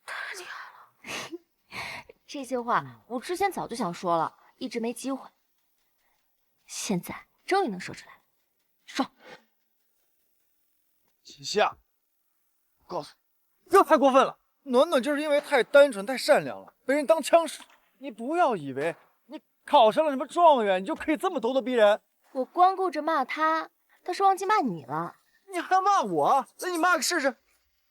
太厉害了！这些话我之前早就想说了，一直没机会，现在终于能说出来了。说，秦夏，我告诉你，这太过分了。暖暖就是因为太单纯、太善良了，被人当枪使。你不要以为你考上了什么状元，你就可以这么咄咄逼人。我光顾着骂他，倒是忘记骂你了。你还骂我？那你骂个试试。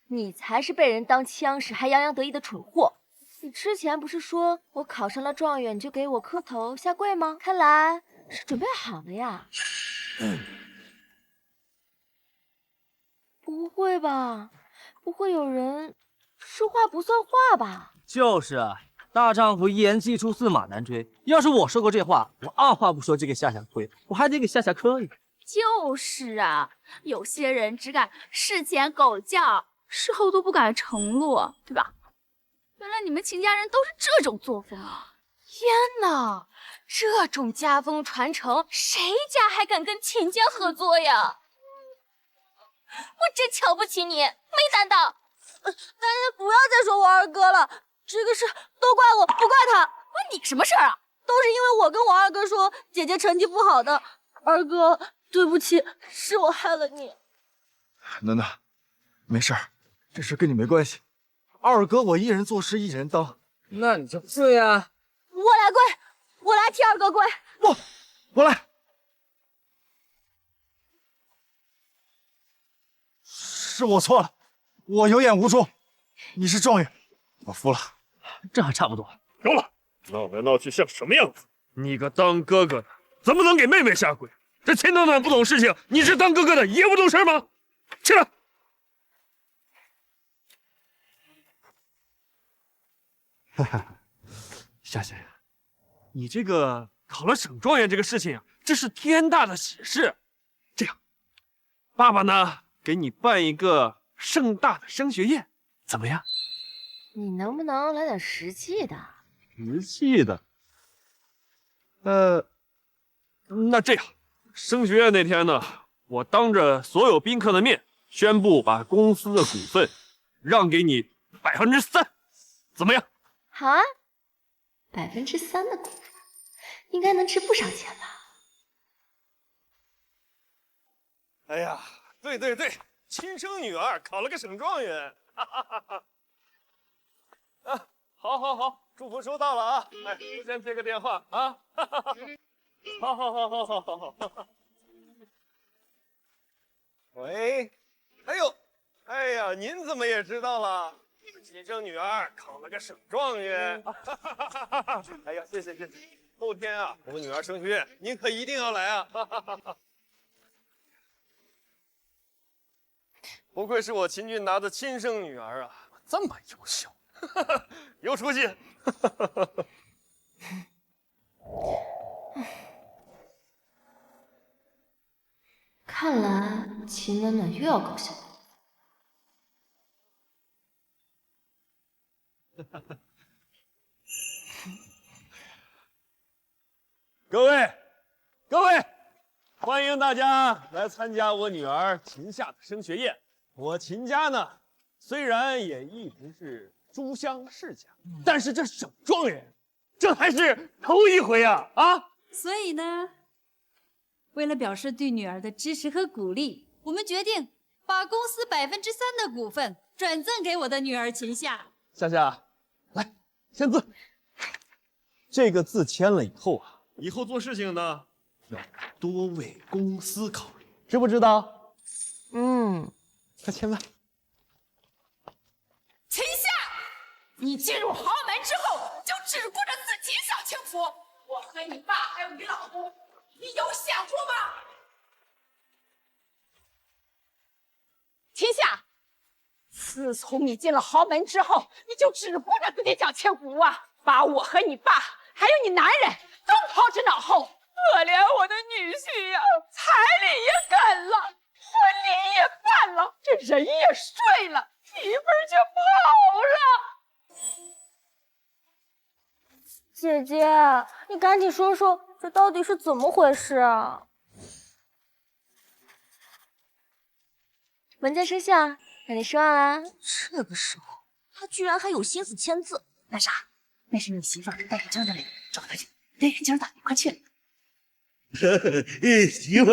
你才是被人当枪使还洋洋得意的蠢货。你之前不是说我考上了状元你就给我磕头下跪吗？看来是准备好了呀。不会吧？不会有人说话不算话吧？就是啊，大丈夫一言既出，驷马难追。要是我说过这话，我二话不说就给夏夏跪，我还得给夏夏磕一个。就是啊，有些人只敢事前狗叫，事后都不敢承诺，对吧？原来你们秦家人都是这种作风啊！天哪，这种家风传承，谁家还敢跟秦家合作呀？我真瞧不起你，没担当！大家不要再说我二哥了，这个事都怪我，不怪他。关你什么事儿啊？都是因为我跟我二哥说姐姐成绩不好的。二哥，对不起，是我害了你。暖暖，没事儿，这事跟你没关系。二哥我一人做事一人当。那你就对啊，我来替二哥跪。我来。是我错了，我有眼无珠。你是状元，我服了。这还差不多。够了，闹来闹去像什么样子？你个当哥哥的，怎么能给妹妹下跪？这秦暖暖不懂事情，你是当哥哥的也不懂事吗？起来！哈哈，夏夏呀，你这个考了省状元这个事情啊，这是天大的喜事。这样，爸爸呢给你办一个盛大的升学宴，怎么样？你能不能来点实际的？实际的。那这样，升学宴那天呢，我当着所有宾客的面宣布把公司的股份让给你3%，怎么样？好啊，3%的股份，应该能值不少钱吧？哎呀，对，亲生女儿考了个省状元，哈哈哈哈！啊，好，祝福收到了啊！哎，先接个电话啊！哈哈哈！好。喂，哎呀，您怎么也知道了？亲生女儿考了个省状元，哎呀，谢谢。后天啊，我们女儿升学宴，您可一定要来啊！不愧是我秦俊达的亲生女儿啊，这么优秀，有出息。看来秦暖暖又要搞笑了。各位，欢迎大家来参加我女儿秦夏的升学宴。我秦家呢，虽然也一直是书香世家，但是这省状元，这还是头一回啊！所以呢，为了表示对女儿的支持和鼓励，我们决定把公司3%的股份转赠给我的女儿秦夏。夏，来签字。这个字签了以后啊，以后做事情呢，要多为公司考虑，知不知道？快签吧。秦夏，你进入豪门之后就只顾着自己享清福，我和你爸还有你老公，你有想过吗？秦夏，自从你进了豪门之后，你就只顾着自己享清福啊，把我和你爸还有你男人都抛之脑后。可怜我的女婿呀，彩礼也赶了，婚礼也办了，这人也睡了，媳妇儿就跑了。姐姐，你赶紧说说，这到底是怎么回事啊？文家生相，让你失望啦。这个时候，他居然还有心思签字。那啥，那是你媳妇儿戴眼镜的脸，找她去，戴眼镜的，你快去。媳妇，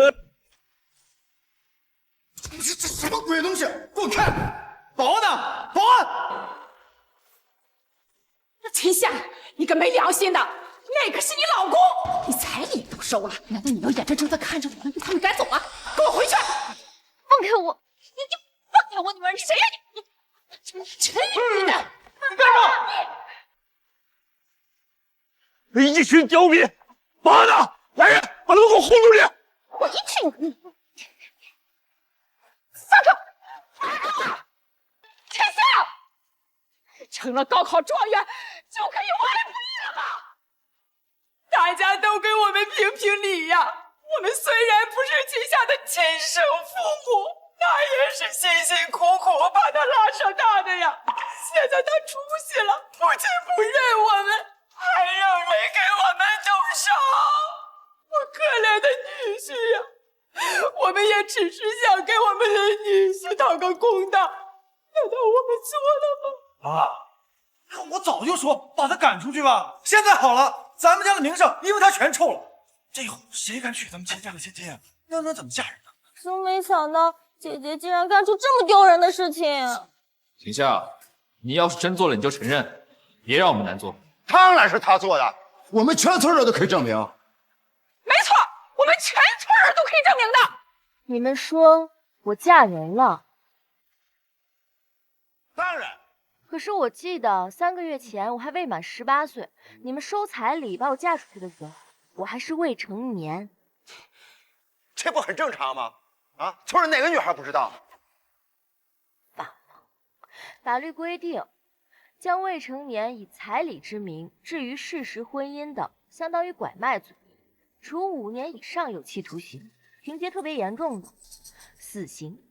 这什么鬼东西？给我看！保安呢？保安！秦夏，你个没良心的，那个是你老公，你彩礼都收了，难道你要眼睁睁的看着我们被他们赶走啊？给我回去！放开我！你放开我女儿！你谁呀你？陈宇的！你干什么？一群刁民！保安呢？来人，把他们给我轰出去！我一去你！放开！秦夏，成了高考状元就可以歪屁了吧？大家都给我们评评理呀！我们虽然不是秦夏的亲生父母，那也是辛辛苦苦把他拉扯大的呀。现在他出息了，不仅不认我们，还认为给我们动手。我可怜的女婿呀，我们也只是想给我们的女婿讨个公道，难道我们错了吗？我早就说把他赶出去吧。现在好了，咱们家的名声因为他全臭了。这以后谁敢娶咱们秦家的千金啊？让他怎么嫁人呢？真没想到姐姐竟然干出这么丢人的事情。秦夏，你要是真做了，你就承认，别让我们难做。当然是他做的，我们全村人都可以证明。没错，我们全村人都可以证明的。你们说我嫁人了？当然。可是我记得3个月前我还未满18岁，你们收彩礼把我嫁出去的时候，我还是未成年。这不很正常吗？啊，村里哪个女孩不知道？法律规定，将未成年以彩礼之名置于事实婚姻的，相当于拐卖罪，处5年以上有期徒刑，情节特别严重的，死刑。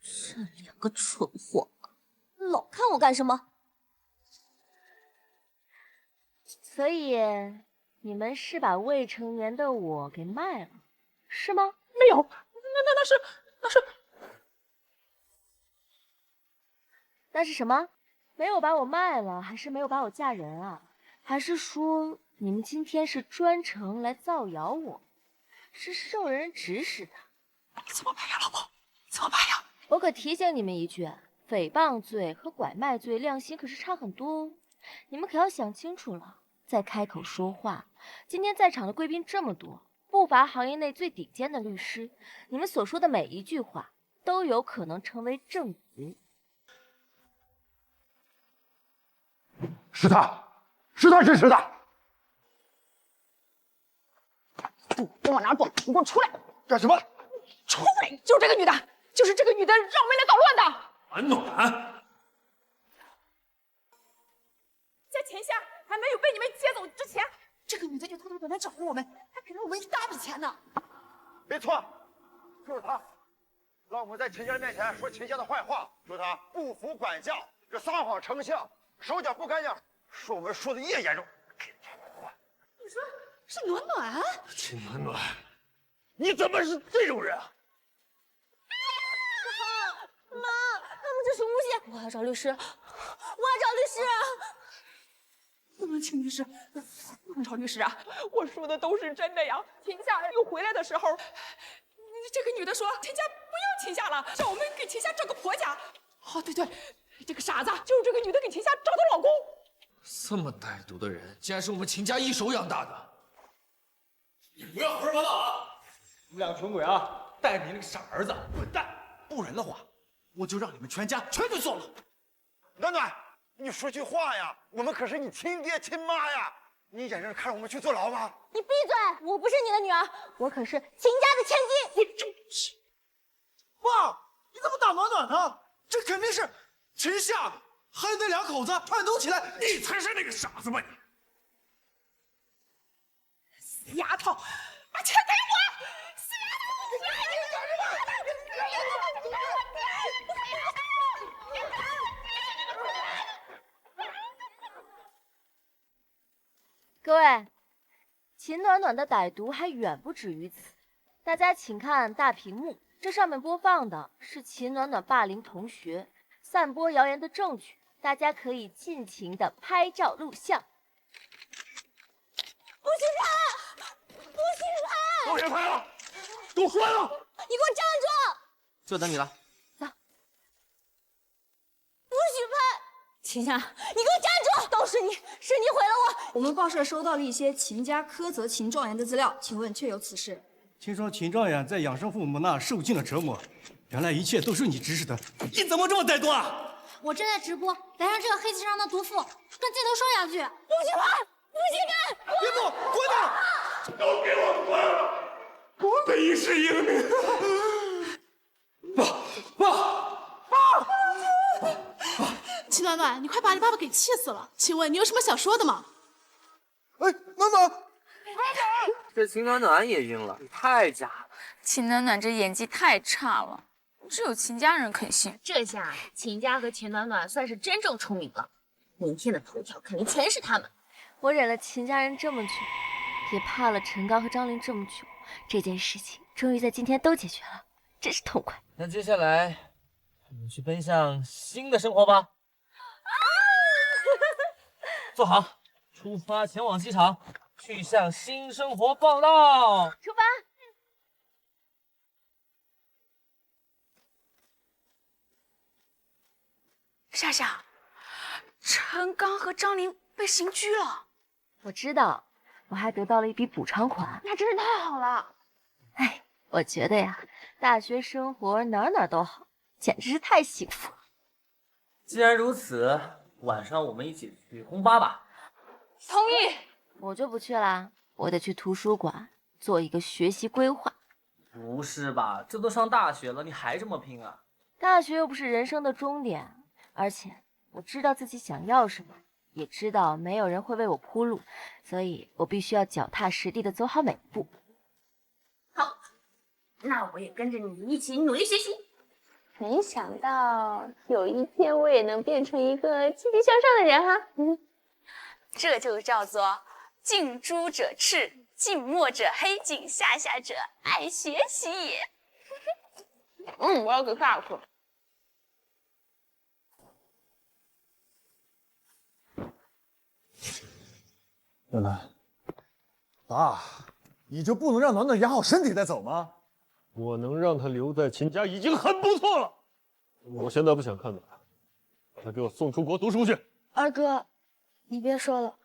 这两个蠢货，老看我干什么？所以你们是把未成年的我给卖了，是吗？没有，那是什么？没有把我卖了，还是没有把我嫁人啊？还是说你们今天是专程来造谣我，是受人指使的？怎么办呀，老婆？怎么办呀？我可提醒你们一句，诽谤罪和拐卖罪量刑可是差很多哦，你们可要想清楚了，再开口说话。今天在场的贵宾这么多，不乏行业内最顶尖的律师，你们所说的每一句话都有可能成为证据。是他，是他指使的。不，你往哪躲？你给我出来！干什么？出来！就是这个女的，就是这个女的让我们来捣乱的。安暖，在钱夏还没有被你们接走之前，这个女的就偷偷的来找了我们，还给了我们一大笔钱呢。没错，就是他，让我们在秦家面前说秦家的坏话，说他不服管教，这撒谎成性，手脚不干净，说我们说的越严重。你说是暖暖？秦暖暖，你怎么是这种人啊？妈，他们这是诬陷！我要找律师，我要找律师！不能请律师，不能找律师啊！我说的都是真的呀。秦夏又回来的时候，这个女的说秦夏不要秦夏了，让我们给秦夏找个婆家。哦，对对，这个傻子就是这个女的给秦夏找的老公。这么歹毒的人，竟然是我们秦家一手养大的！你不要胡说八道啊！你们两个蠢鬼啊，带着你那个傻儿子滚蛋！不然的话，我就让你们全家全都做了。暖暖，你说句话呀！我们可是你亲爹亲妈呀！你眼睁看着我们去坐牢吗？你闭嘴！我不是你的女儿，我可是秦家的千金。我就是。爸，你怎么打暖暖呢？这肯定是秦夏还有那两口子串通起来。你才是那个傻子吧你！死丫头，把钱给我！死丫头！各位，秦暖暖的歹毒还远不止于此。大家请看大屏幕，这上面播放的是秦暖暖霸凌同学、散播谣言的证据，大家可以尽情的拍照录像。不许拍！不许拍！都别拍了，都关了！你给我站住！就等你了。不许拍！秦夏，你给我站住！都是你，是你毁了我！我们报社收到了一些秦家苛责秦状元的资料，请问确有此事？听说秦状元在养生父母那受尽了折磨，原来一切都是你指使的，你怎么这么歹毒啊？我正在直播，来让这个黑旗上的毒妇跟镜头说两句。不许拍！不许干！别动！滚蛋！都给我滚！我的一世英名！秦暖暖，你快把你爸爸给气死了！请问你有什么想说的吗？哎，暖暖，这秦暖暖也晕了，你太假了。秦暖暖这演技太差了，只有秦家人肯信。这下秦家和秦暖暖算是真正出名了，明天的头条肯定全是他们。我忍了秦家人这么久，也怕了陈刚和张琳这么久，这件事情终于在今天都解决了，真是痛快。那接下来，我们去奔向新的生活吧。坐好，出发前往机场，去向新生活报道。出发。夏夏，这陈刚和张琳被刑拘了。我知道，我还得到了一笔补偿款，那真是太好了。哎，我觉得呀，大学生活哪哪都好，简直是太幸福了。既然如此，晚上我们一起去轰吧吧。同意。我就不去啦，我得去图书馆做一个学习规划。不是吧？这都上大学了，你还这么拼啊？大学又不是人生的终点，而且我知道自己想要什么，也知道没有人会为我铺路，所以我必须要脚踏实地的走好每一步。好，那我也跟着你一起努力学习。没想到有一天我也能变成一个积极向上的人哈。这就叫做近朱者赤，近墨者黑，近下者爱学习也。我要给下课。暖暖，爸，你就不能让暖暖养好身体再走吗？我能让她留在秦家已经很不错了。我现在不想看暖暖，把她给我送出国读书去。二哥，你别说了，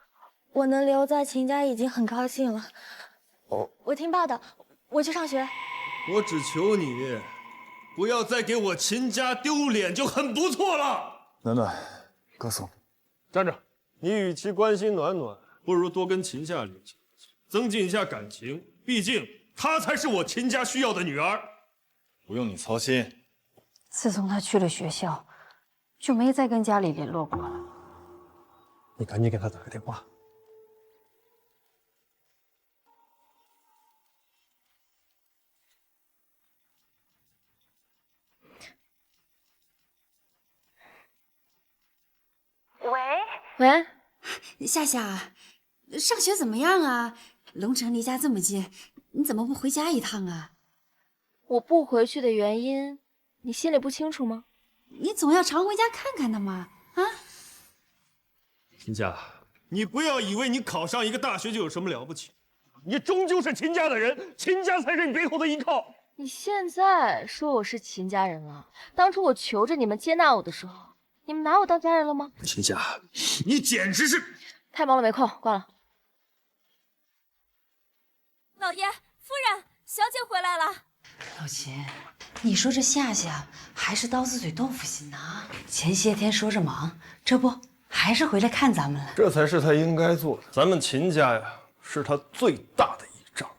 我能留在秦家已经很高兴了。我听爸的，我去上学。我只求你不要再给我秦家丢脸，就很不错了。暖暖，哥送。站着，你与其关心暖暖，不如多跟秦夏联系，增进一下感情。毕竟她才是我秦家需要的女儿。不用你操心。自从他去了学校，就没再跟家里联络过了。你赶紧给他打个电话。喂，夏夏，上学怎么样啊？龙城离家这么近，你怎么不回家一趟啊？我不回去的原因，你心里不清楚吗？你总要常回家看看的嘛，啊？秦夏，你不要以为你考上一个大学就有什么了不起，你终究是秦家的人，秦家才是你背后的依靠。你现在说我是秦家人了，当初我求着你们接纳我的时候，你们拿我当家人了吗？秦夏，你简直是……太忙了，没空，挂了。老爷、夫人，小姐回来了。老秦，你说这夏夏还是刀子嘴豆腐心呢啊？前些天说着忙，这不还是回来看咱们了？这才是他应该做的。咱们秦家呀，是他最大的倚仗。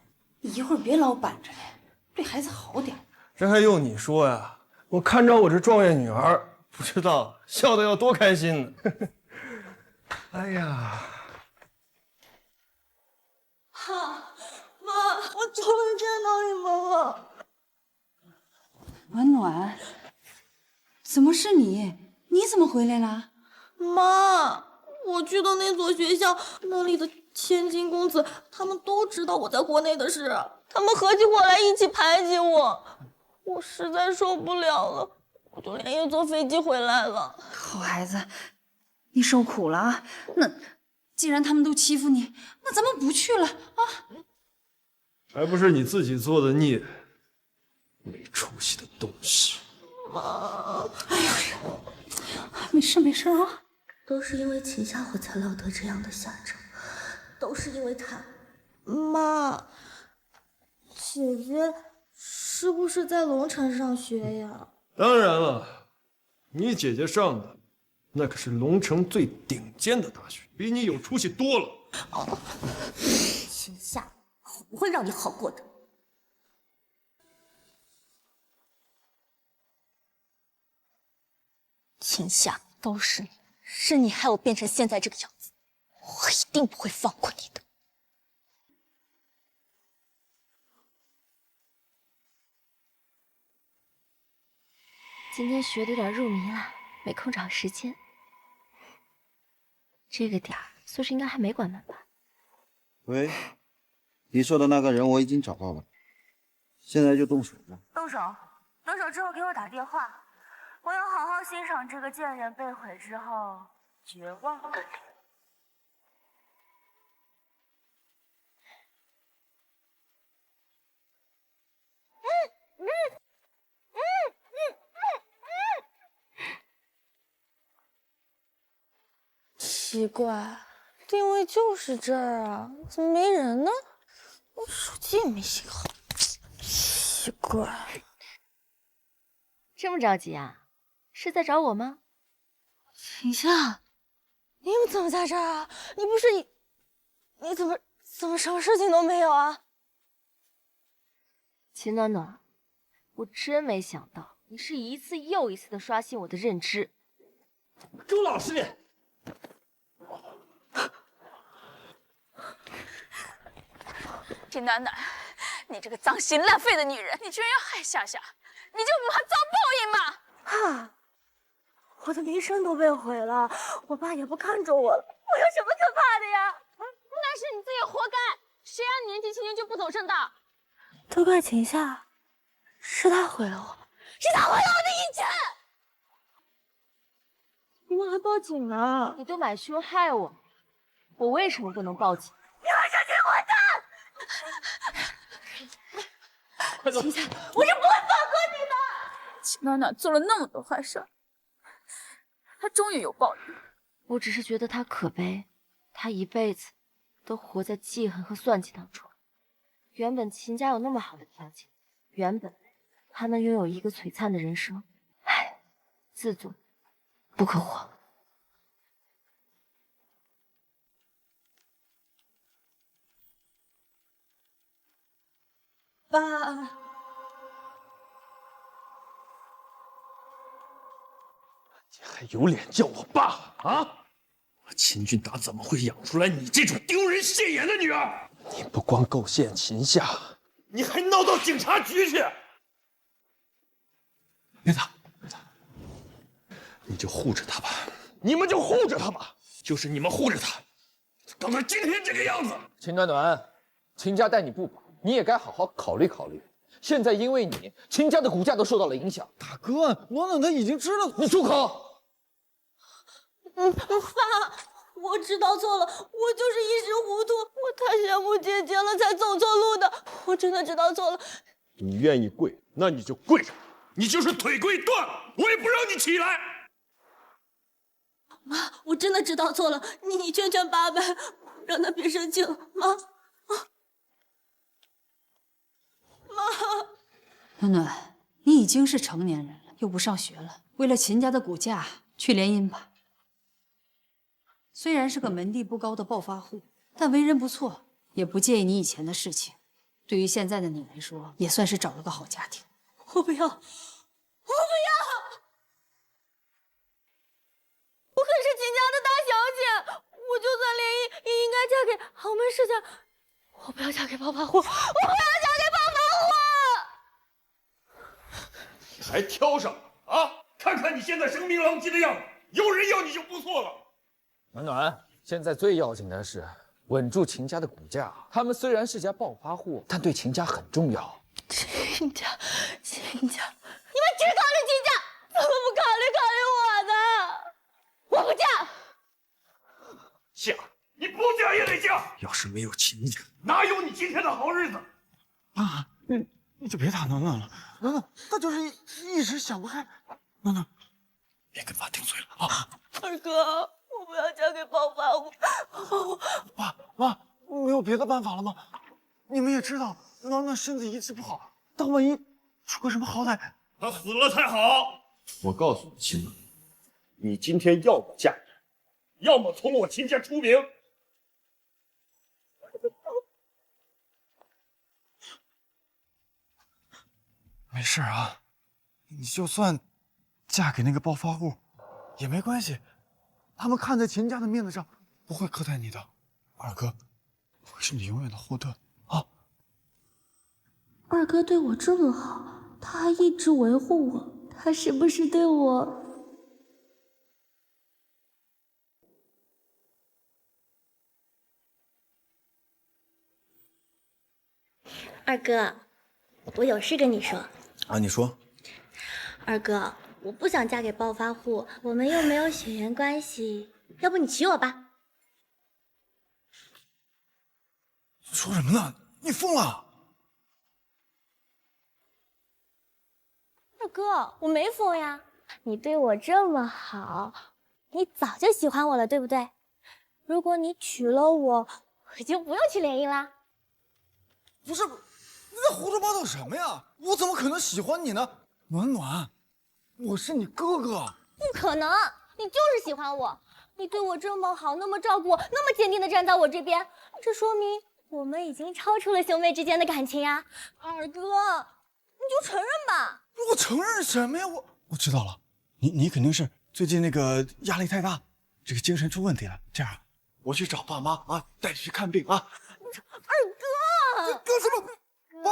你一会儿别老板着来，对孩子好点。这还用你说呀？我看着我这状元女儿，不知道笑得要多开心呢。哎呀，妈，我终于见到你们了。暖暖，怎么是你？你怎么回来了？妈，我去的那所学校，那里的千金公子，他们都知道我在国内的事，他们合起伙来一起排挤我，我实在受不了了，我就连夜坐飞机回来了。好孩子，你受苦了啊！那既然他们都欺负你，那咱们不去了啊！还不是你自己做的孽，没出息的东西。妈，哎呀，没事没事啊。都是因为秦夏我才落得这样的下场，都是因为他。妈，姐姐是不是在龙城上学呀？当然了，你姐姐上的那可是龙城最顶尖的大学，比你有出息多了。秦夏，我不会让你好过的。秦夏，都是你，是你害我变成现在这个样子，我一定不会放过你的。今天学的有点入迷了，没空找时间。这个点儿，宿舍应该还没关门吧？喂，你说的那个人我已经找到了，现在就动手吧。动手，动手之后给我打电话，我要好好欣赏这个贱人被毁之后绝望的脸。奇怪，定位就是这儿啊，怎么没人呢？我手机也没信号，奇怪。这么着急啊？是在找我吗？秦夏，你怎么在这儿啊？你不是你怎么什么事情都没有啊？秦暖暖，我真没想到你是一次又一次的刷新我的认知。周老师，秦暖暖，你这个脏心烂肺的女人，你居然要害夏夏，你就不怕遭报应吗？啊！我的名声都被毁了，我爸也不看重我了，我有什么可怕的呀？那是你自己活该，谁让你年纪轻轻就不走正道？都怪秦夏，是他毁了我，是他毁了我的一切。你们还报警了？你都买凶害我，我为什么不能报警？你们这群混蛋！秦夏，我是不会放过你的。秦暖暖做了那么多坏事，她终于有报应。我只是觉得他可悲，他一辈子都活在记恨和算计当中。原本秦家有那么好的条件，原本他能拥有一个璀璨的人生，唉，自尊不可活。爸，你还有脸叫我爸啊？秦俊达怎么会养出来你这种丢人现眼的女儿？你不光构陷秦夏，你还闹到警察局去！别打，你就护着他吧，你们就护着他吧。就是你们护着他，搞成今天这个样子。秦暖暖，秦家待你不薄，你也该好好考虑考虑。现在因为你，秦家的股价都受到了影响。大哥，暖暖他已经知道。你住口！爸，我知道错了，我就是一时糊涂，我太羡慕姐姐了，才走错路的。我真的知道错了。你愿意跪，那你就跪着。你就是腿跪断，我也不让你起来。妈，我真的知道错了，你劝劝爸呗，让他别生气了，妈。妈，暖暖，你已经是成年人了，又不上学了，为了秦家的股价去联姻吧。虽然是个门第不高的暴发户，但为人不错，也不介意你以前的事情。对于现在的你来说，也算是找了个好家庭。我不要，我不要！我可是秦家的大小姐，我就算联姻，也应该嫁给豪门世家。我不要嫁给暴发户，我不要嫁给暴发户！你还挑上啊？看看你现在声名狼藉的样子，有人要你就不错了。暖暖，现在最要紧的是稳住秦家的股价。他们虽然是家暴发户，但对秦家很重要。秦家，你们只考虑秦家，怎么不考虑我的？我不嫁。嫁，你不嫁也得嫁。要是没有秦家，哪有你今天的好日子？啊，你就别打暖暖了，暖暖他就是一时想不开。暖暖，别跟爸顶嘴了啊！二哥，我不要嫁给暴发户。妈，没有别的办法了吗？你们也知道，暖暖身子一直不好，但万一出个什么好歹，他死了才好。我告诉你，秦暖，你今天要么嫁人，要么从我秦家出名。没事啊，你就算嫁给那个暴发户也没关系，他们看在秦家的面子上不会苛待你的。二哥会是你永远的后盾啊！二哥对我这么好，他还一直维护我，他是不是对我？二哥，我有事跟你说。啊，你说。二哥，我不想嫁给暴发户，我们又没有血缘关系，要不你娶我吧？说什么呢？你疯了！二哥，我没疯呀，你对我这么好，你早就喜欢我了，对不对？如果你娶了我，我就不用去联姻啦。不是，你在胡说八道什么呀？我怎么可能喜欢你呢？暖暖，我是你哥哥。不可能，你就是喜欢我。你对我这么好，那么照顾我，那么坚定的站在我这边，这说明我们已经超出了兄妹之间的感情呀。二哥，你就承认吧。我承认什么呀？我知道了，你肯定是最近那个压力太大，这个精神出问题了。这样，我去找爸妈啊，带你去看病啊。二哥，你干什么？妈，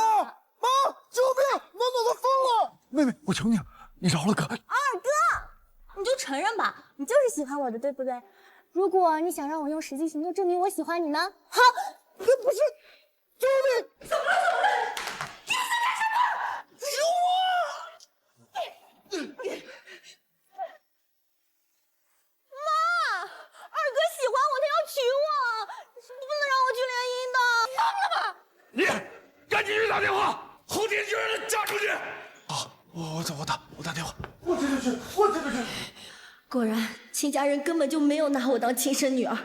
救命！暖暖她疯了！妹妹，我求你了，你饶了哥。二哥，你就承认吧，你就是喜欢我的，对不对？如果你想让我用实际行动证明我喜欢你呢？好，这不是救命！怎么了？你在干什么？救我！妈，二哥喜欢我，他要娶我，你不能让我去联姻的。疯了吧？你赶紧去打电话，后天就让他嫁出去。我打电话。我这就去。果然，秦家人根本就没有拿我当亲生女儿，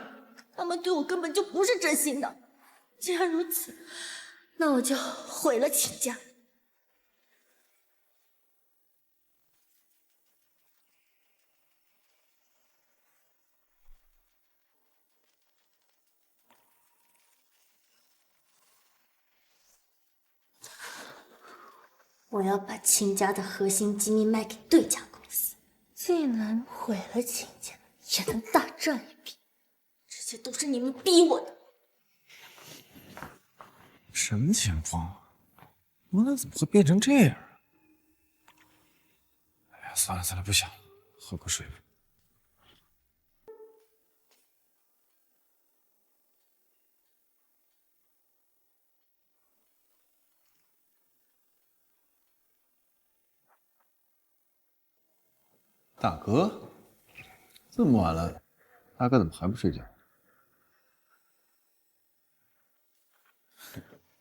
他们对我根本就不是真心的。既然如此，那我就毁了秦家。我要把秦家的核心机密卖给对家公司，既能毁了秦家，也能大赚一笔。这些都是你们逼我的。什么情况啊？暖暖怎么会变成这样啊？哎呀，算了，不想了，喝口水吧。大哥，这么晚了，大哥怎么还不睡觉？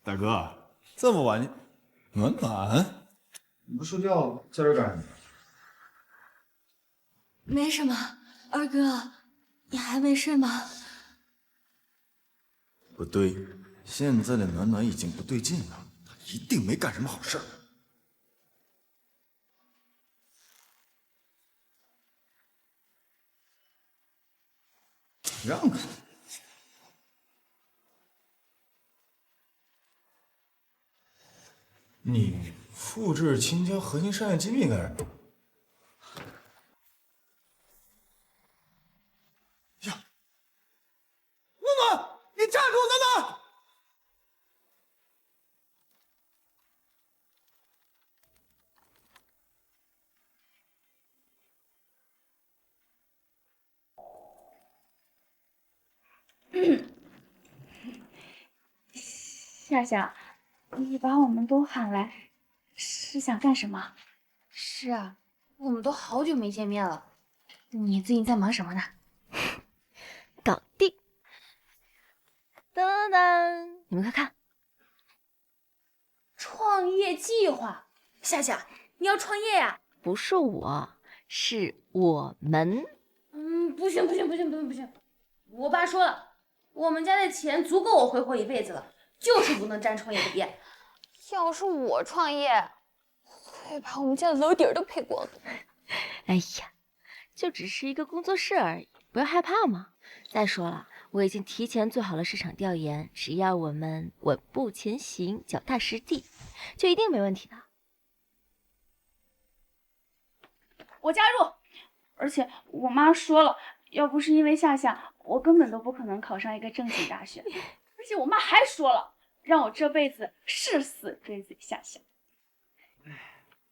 大哥，这么晚暖暖，你不睡觉在这干什么？没什么，二哥，你还没睡吗？不对，现在的暖暖已经不对劲了，她一定没干什么好事儿。让开！你复制秦家核心商业机密干什么？呀，暖暖，你站住！暖暖！夏夏，你把我们都喊来，是想干什么？是啊，我们都好久没见面了。你最近在忙什么呢？搞定！当当当，你们快看，创业计划。夏夏，你要创业呀？不是我，是我们。不行！我爸说了，我们家的钱足够我挥霍一辈子了，就是不能沾创业的边。要是我创业，会把我们家的楼底儿都赔光的。哎呀，就只是一个工作室而已，不要害怕嘛。再说了，我已经提前做好了市场调研，只要我们稳步前行，脚踏实地，就一定没问题的。我加入，而且我妈说了，要不是因为夏夏，我根本都不可能考上一个正经大学。而且我妈还说了，让我这辈子誓死追随夏夏。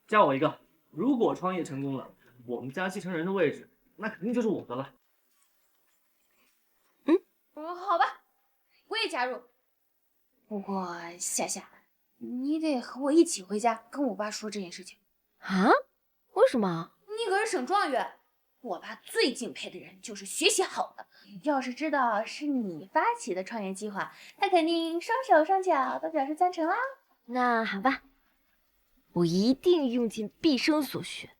加我一个，如果创业成功了，我们家继承人的位置那肯定就是我的了。好吧，我也加入。不过夏夏，你得和我一起回家跟我爸说这件事情。啊？为什么？你可是省状元，我爸最敬佩的人就是学习好的。要是知道是你发起的创业计划，他肯定双手双脚都表示赞成啦。那好吧，我一定用尽毕生所学，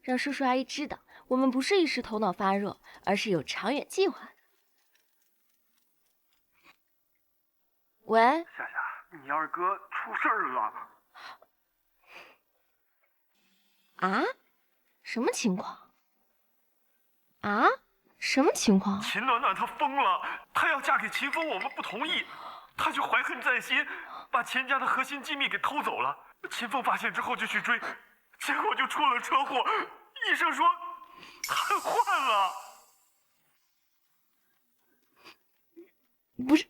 让叔叔阿姨知道，我们不是一时头脑发热，而是有长远计划的。喂，夏夏，你二哥出事儿了。啊？什么情况？啊？什么情况？秦暖暖她疯了，她要嫁给秦风，我们不同意，她就怀恨在心，把秦家的核心机密给偷走了。秦风发现之后就去追，结果就出了车祸，医生说瘫痪了。不是，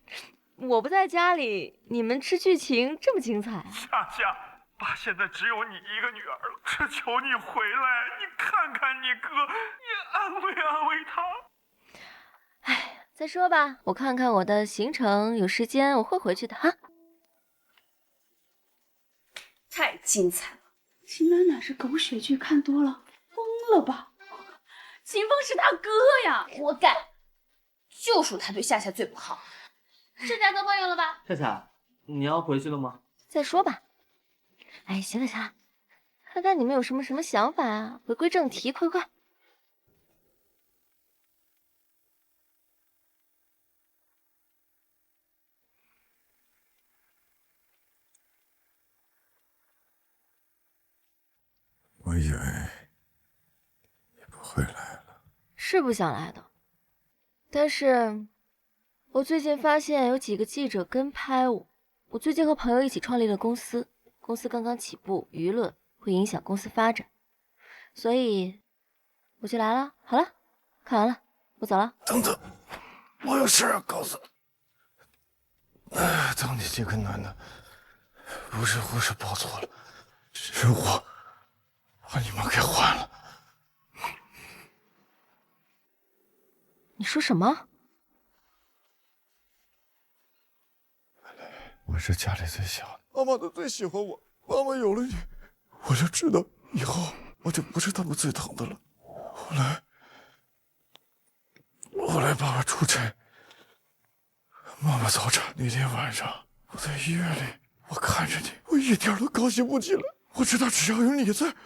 我不在家里，你们吃剧情这么精彩啊？夏夏，爸现在只有你一个女儿了，这求你回来，你看看你哥，你安慰安慰他。哎，再说吧，我看看我的行程，有时间我会回去的哈。太精彩了！秦暖暖是狗血剧看多了，疯了吧？秦风是他哥呀，活该！就属他对夏夏最不好。是在做朋友了吧？夏夏，你要回去了吗？再说吧。哎，行了行了，看看你们有什么想法啊？回归正题，快快。我以为你不会来了。是不想来的，但是我最近发现有几个记者跟拍我。我最近和朋友一起创立了公司，公司刚刚起步，舆论会影响公司发展，所以我就来了。好了，看完了，我走了。等等，我有事要告诉你。当你这个男的，不是护士报错了，是我把你们给换了。你说什么？我是家里最小的，妈妈都最喜欢我。妈妈有了你，我就知道以后我就不是他们最疼的了。后来爸爸出差，妈妈早产那天晚上，我在医院里，我看着你，我一点都高兴不起来。我知道只要有你在，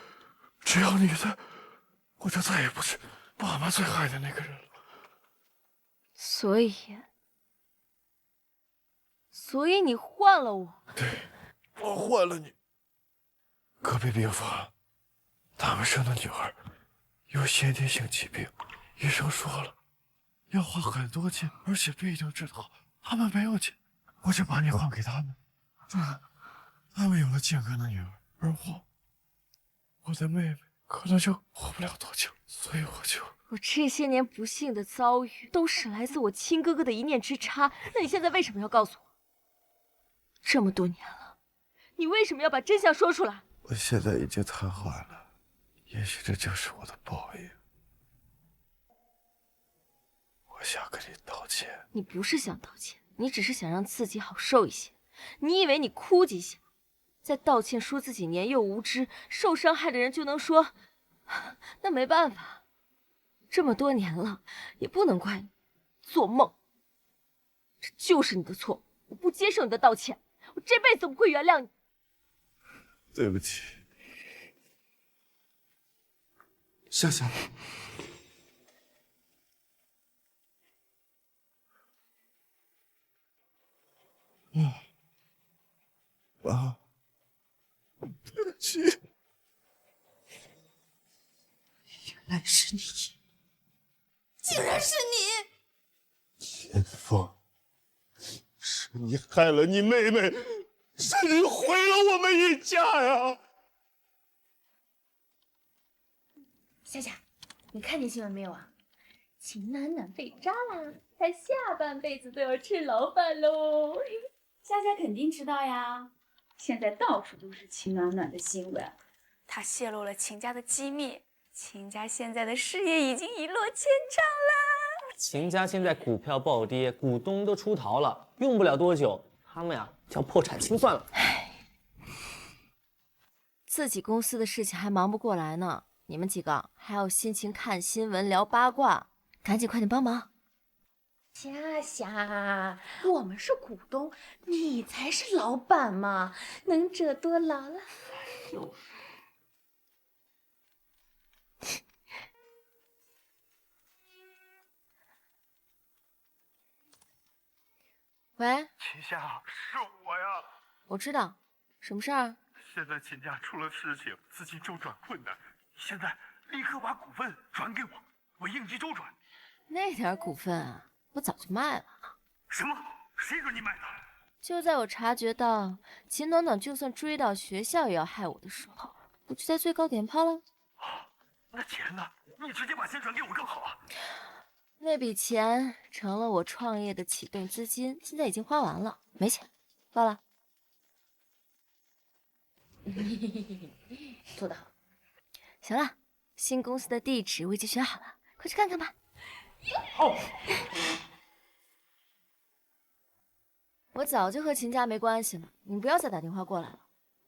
只要你在，我就再也不是爸妈最爱的那个人了。所以你换了我？对，我换了你。隔壁病房，他们生的女儿有先天性疾病，医生说了，要花很多钱，而且不一定治得好。他们没有钱，我就把你换给他们，这样他们有了健康的女儿，而我的妹妹可能就活不了多久，所以我这些年不幸的遭遇，都是来自我亲哥哥的一念之差。那你现在为什么要告诉我？这么多年了，你为什么要把真相说出来？我现在已经瘫痪了，也许这就是我的报应。我想跟你道歉。你不是想道歉，你只是想让自己好受一些。你以为你哭几下，在道歉说自己年幼无知，受伤害的人就能说，那没办法，这么多年了，也不能怪你，做梦。这就是你的错，我不接受你的道歉，我这辈子都不会原谅你。对不起，夏夏。爸，对不起。原来是你，竟然是你！秦风，是你害了你妹妹，是你毁了我们一家呀！夏夏，你看见新闻没有啊？秦暖暖被抓啦，他下半辈子都要吃牢饭喽！夏夏肯定知道呀，现在到处都是秦暖暖的新闻，她泄露了秦家的机密，秦家现在的事业已经一落千丈啦。秦家现在股票暴跌，股东都出逃了，用不了多久，他们呀就要破产清算了。自己公司的事情还忙不过来呢，你们几个还有心情看新闻聊八卦，赶紧快点帮忙。夏夏，我们是股东，你才是老板嘛，能者多劳了。喂，秦夏，是我呀。我知道，什么事儿？现在秦家出了事情，资金周转困难，你现在立刻把股份转给我，我应急周转。那点股份啊，我早就卖了。什么？谁准你买的？就在我察觉到秦暖暖就算追到学校也要害我的时候，我就在最高点抛了。那钱呢？你直接把钱转给我更好啊。那笔钱成了我创业的启动资金，现在已经花完了，没钱，挂了。做得好。行了，新公司的地址我已经选好了，快去看看吧。好。我早就和秦家没关系了，你们不要再打电话过来了。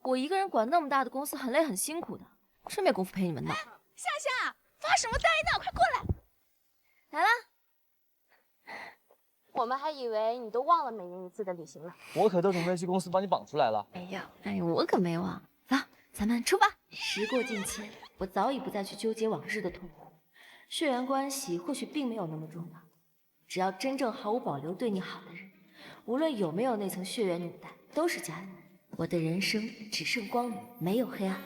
我一个人管那么大的公司很累很辛苦的，真没工夫陪你们闹。夏夏，发什么呆呢？快过来！来啦。我们还以为你都忘了每年一次的旅行了。我可都准备去公司把你绑出来了。哎呦，我可没忘。走，咱们出发。时过境迁，我早已不再去纠结往日的痛苦。血缘关系或许并没有那么重要，只要真正毫无保留对你好的人，无论有没有那层血缘纽带，都是家人。我的人生只剩光明，没有黑暗。